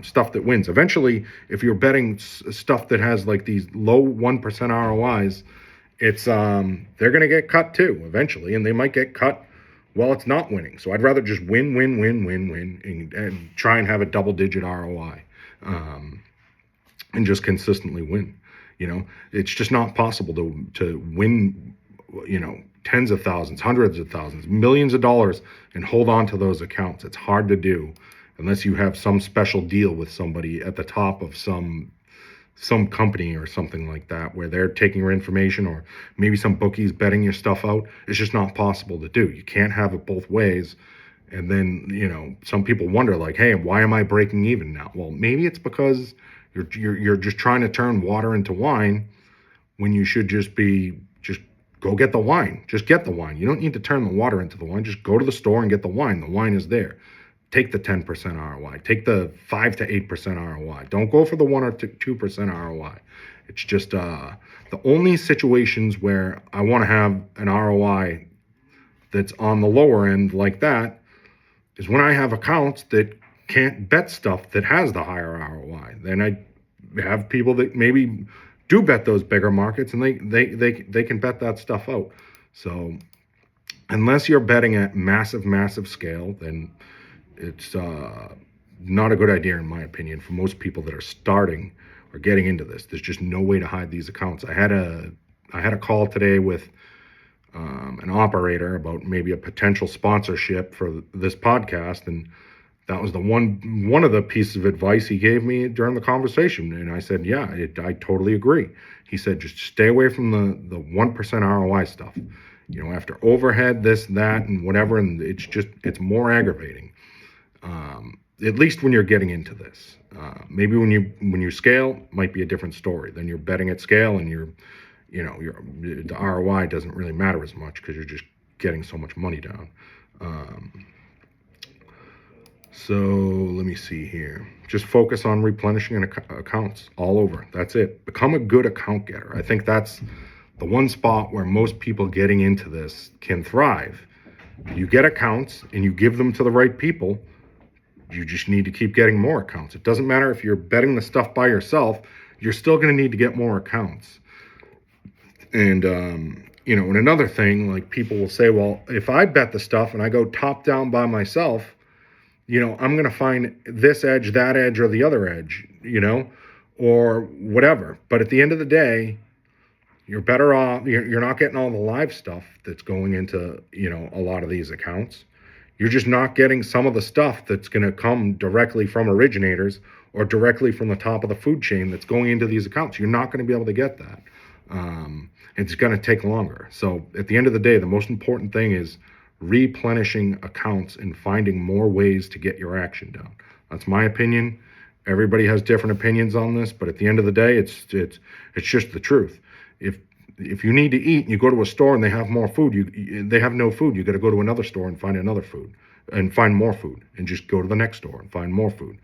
stuff that wins. Eventually, if you're betting stuff that has like these low 1% ROIs, it's they're going to get cut too eventually, and they might get cut while it's not winning. So I'd rather just win, and try and have a double-digit ROI, and just consistently win. It's just not possible to win, tens of thousands, hundreds of thousands, millions of dollars and hold on to those accounts. It's hard to do unless you have some special deal with somebody at the top of some company or something like that, where they're taking your information, or maybe some bookies betting your stuff out. It's just not possible to do. You can't have it both ways. And then, some people wonder, like, hey, why am I breaking even now? Well, maybe it's because you're just trying to turn water into wine when you should just go get the wine. Just get the wine. You don't need to turn the water into the wine. Just go to the store and get the wine. The wine is there. Take the 10% ROI. Take the 5 to 8% ROI. Don't go for the 1 or 2% ROI. It's just the only situations where I want to have an ROI that's on the lower end like that is when I have accounts that can't bet stuff that has the higher ROI. Then I have people that maybe do bet those bigger markets, and they can bet that stuff out. So unless you're betting at massive scale, then it's not a good idea, in my opinion, for most people that are starting or getting into this. There's just no way to hide these accounts. I had a call today with an operator about maybe a potential sponsorship for this podcast, and that was the one of the pieces of advice he gave me during the conversation. And I said, yeah, I totally agree. He said, just stay away from the 1% ROI stuff. After overhead, this, that, and whatever, and it's more aggravating. At least when you're getting into this. Maybe when you scale, might be a different story. Then you're betting at scale, and the ROI doesn't really matter as much because you're just getting so much money down. So let me see here. Just focus on replenishing accounts all over. That's it. Become a good account getter. I think that's the one spot where most people getting into this can thrive. You get accounts and you give them to the right people. You just need to keep getting more accounts. It doesn't matter if you're betting the stuff by yourself, you're still going to need to get more accounts. And, and another thing, like people will say, well, if I bet the stuff and I go top down by myself, I'm going to find this edge, that edge, or the other edge, or whatever. But at the end of the day, you're better off. You're not getting all the live stuff that's going into, a lot of these accounts. You're just not getting some of the stuff that's going to come directly from originators or directly from the top of the food chain that's going into these accounts. You're not going to be able to get that. It's going to take longer. So at the end of the day, the most important thing is replenishing accounts and finding more ways to get your action down. That's my opinion. Everybody has different opinions on this, but at the end of the day, it's just the truth. If you need to eat and you go to a store and they have more food, they have no food, you got to go to another store and find another food and find more food, and just go to the next store and find more food.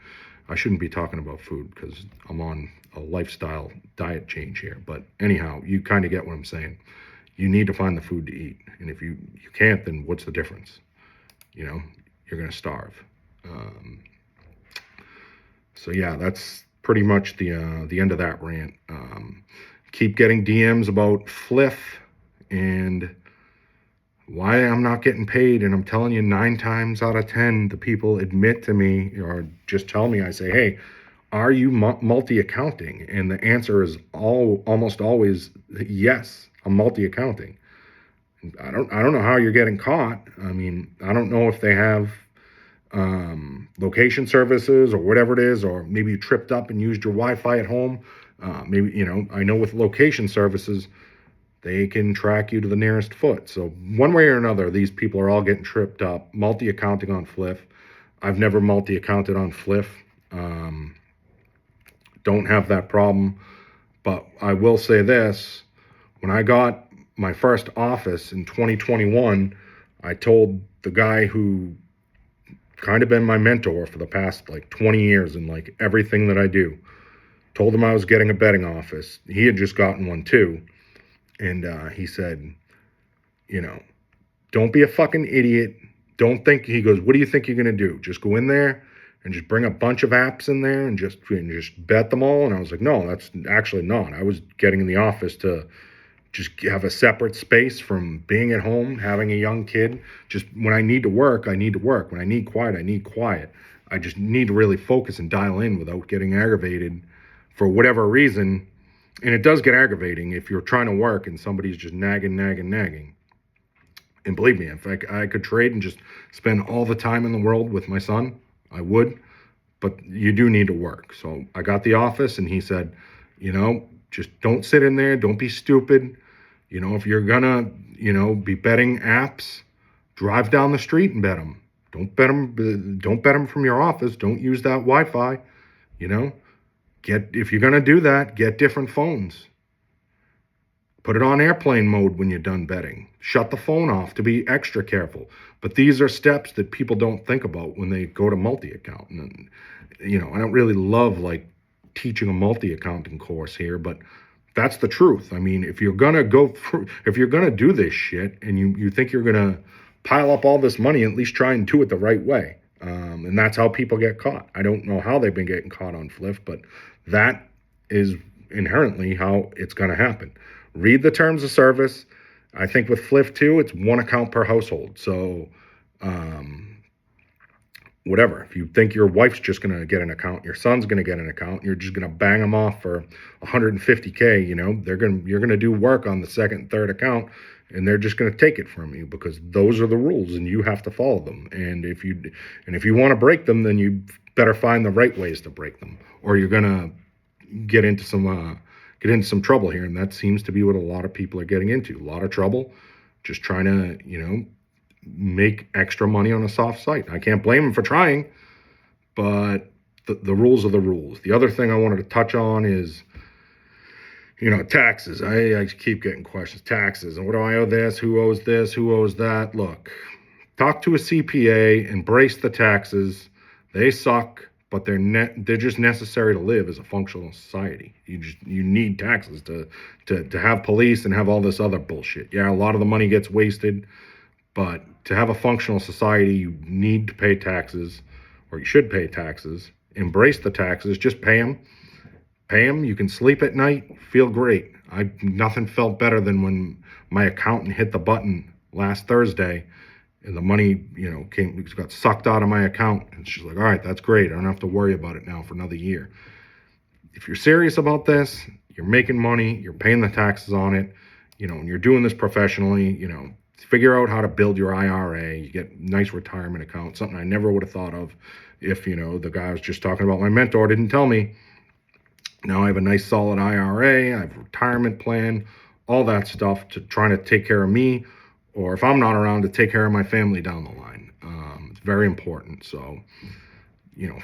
I shouldn't be talking about food because I'm on a lifestyle diet change here, but anyhow, you kind of get what I'm saying. You need to find the food to eat, and if you can't, then what's the difference? You're going to starve. So yeah, that's pretty much the end of that rant. Keep getting DMs about Fliff and why I'm not getting paid, and I'm telling you, 9 times out of 10, the people admit to me or just tell me. I say, hey, are you multi-accounting? And the answer is almost always yes. I'm multi-accounting. I don't know how you're getting caught. I mean, I don't know if they have location services or whatever it is, or maybe you tripped up and used your Wi-Fi at home. Maybe, I know with location services, they can track you to the nearest foot. So one way or another, these people are all getting tripped up. Multi-accounting on Fliff. I've never multi-accounted on Fliff. Don't have that problem. But I will say this. When I got my first office in 2021, I told the guy who kind of been my mentor for the past 20 years in everything that I do, told him I was getting a betting office. He had just gotten one too. And he said, don't be a fucking idiot. Don't think, he goes, what do you think you're going to do? Just go in there and just bring a bunch of apps in there and just bet them all? And I was like, no, that's actually not. I was getting in the office to just have a separate space from being at home, having a young kid. Just when I need to work, I need to work. When I need quiet, I need quiet. I just need to really focus and dial in without getting aggravated for whatever reason. And it does get aggravating if you're trying to work and somebody's just nagging. And believe me, if I could trade and just spend all the time in the world with my son, I would. But you do need to work. So I got the office, and he said, just don't sit in there. Don't be stupid. If you're gonna, be betting apps, drive down the street and bet them. Don't bet them from your office. Don't use that Wi-Fi. If you're gonna do that, get different phones. Put it on airplane mode when you're done betting. Shut the phone off to be extra careful. But these are steps that people don't think about when they go to multi-account. And, I don't really love teaching a multi-accounting course here, but that's the truth. I mean, if you're gonna do this shit and you think you're gonna pile up all this money, at least try and do it the right way. And that's how people get caught. I don't know how they've been getting caught on Fliff, but that is inherently how it's going to happen. Read the terms of service. I think with Fliff too, it's one account per household. So, whatever. If you think your wife's just going to get an account, your son's going to get an account, you're just going to bang them off for 150K, you're going to do work on the second, third account, and they're just going to take it from you because those are the rules and you have to follow them. And if you want to break them, then you better find the right ways to break them, or you're going to get into some trouble here. And that seems to be what a lot of people are getting into. A lot of trouble, just trying to, make extra money on a soft site. I can't blame them for trying, but the rules are the rules. The other thing I wanted to touch on is, taxes. I keep getting questions. Taxes. And what do I owe this? Who owes this? Who owes that? Look, talk to a CPA, embrace the taxes. They suck, but they're just necessary to live as a functional society. You need taxes to have police and have all this other bullshit. Yeah, a lot of the money gets wasted, but to have a functional society, you need to pay taxes, or you should pay taxes. Embrace the taxes. Just pay them. Pay them. You can sleep at night. Feel great. Nothing felt better than when my accountant hit the button last Thursday, and the money, got sucked out of my account. And she's like, "All right, that's great. I don't have to worry about it now for another year." If you're serious about this, you're making money. You're paying the taxes on it. And you're doing this professionally. Figure out how to build your IRA. You get a nice retirement account, something I never would have thought of if, the guy I was just talking about, my mentor, didn't tell me. Now I have a nice solid IRA, I have a retirement plan, all that stuff to trying to take care of me, or if I'm not around, to take care of my family down the line. It's very important. So,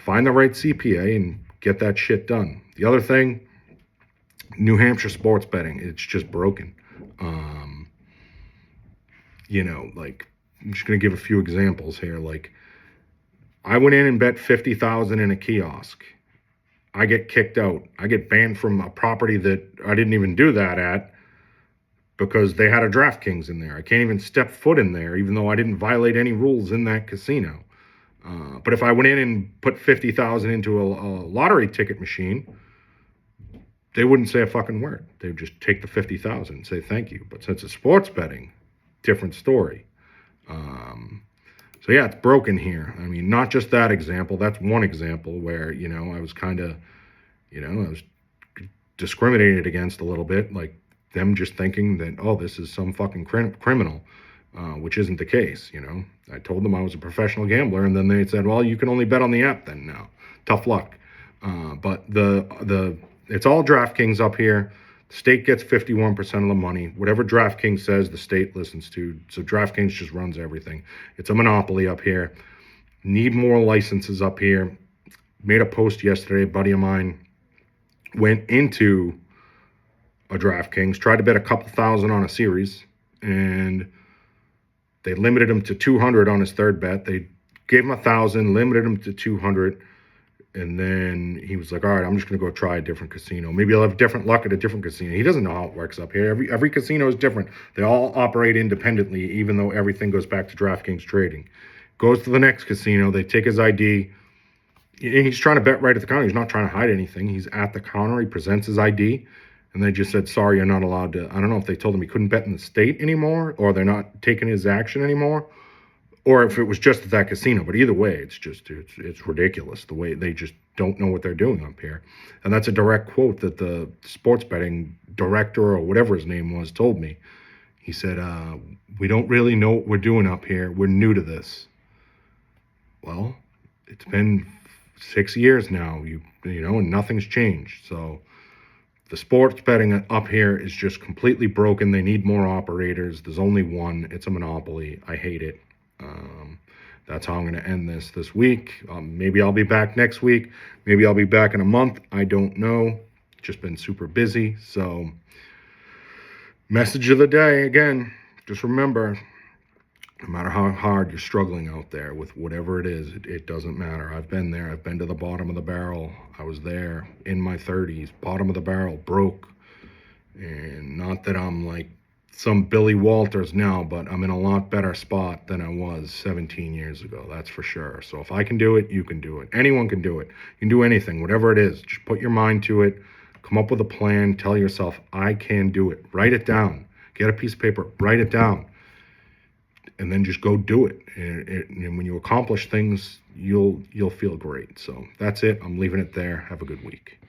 find the right CPA and get that shit done. The other thing, New Hampshire sports betting, it's just broken. I'm just going to give a few examples here. Like, I went in and bet 50,000 in a kiosk. I get kicked out. I get banned from a property that I didn't even do that at because they had a DraftKings in there. I can't even step foot in there, even though I didn't violate any rules in that casino. But if I went in and put 50,000 into a lottery ticket machine, they wouldn't say a fucking word. They would just take the 50,000 and say thank you. But since it's sports betting, different story. So yeah, it's broken here. I mean, not just that example. That's one example where, I was kind of, I was discriminated against a little bit, like them just thinking that, oh, this is some fucking criminal, which isn't the case. I told them I was a professional gambler, and then they said, well, you can only bet on the app then now. Tough luck. But it's all DraftKings up here. The state gets 51% of the money. Whatever DraftKings says, the state listens to. So DraftKings just runs everything. It's a monopoly up here. Need more licenses up here. Made a post yesterday. A buddy of mine went into a DraftKings, tried to bet a couple thousand on a series, and they limited him to 200 on his third bet. They gave him 1,000, limited him to 200. And then he was like, all right, I'm just going to go try a different casino. Maybe I'll have different luck at a different casino. He doesn't know how it works up here. Every casino is different. They all operate independently, even though everything goes back to DraftKings trading. Goes to the next casino. They take his ID. He's trying to bet right at the counter. He's not trying to hide anything. He's at the counter. He presents his ID. And they just said, sorry, you're not allowed to. I don't know if they told him he couldn't bet in the state anymore, or they're not taking his action anymore, or if it was just at that casino. But either way, it's ridiculous the way they just don't know what they're doing up here. And that's a direct quote that the sports betting director, or whatever his name was, told me. He said, we don't really know what we're doing up here. We're new to this. Well, it's been 6 years now, and nothing's changed. So the sports betting up here is just completely broken. They need more operators. There's only one. It's a monopoly. I hate it. That's how I'm going to end this week. Maybe I'll be back next week. Maybe I'll be back in a month. I don't know. Just been super busy. So, message of the day, again, just remember, no matter how hard you're struggling out there with whatever it is, it doesn't matter. I've been there. I've been to the bottom of the barrel. I was there in my 30s, bottom of the barrel, broke. And not that I'm like some Billy Walters now, but I'm in a lot better spot than I was 17 years ago. That's for sure. So if I can do it, you can do it. Anyone can do it. You can do anything, whatever it is. Just put your mind to it. Come up with a plan. Tell yourself, I can do it. Write it down. Get a piece of paper. Write it down. And then just go do it. And when you accomplish things, you'll feel great. So that's it. I'm leaving it there. Have a good week.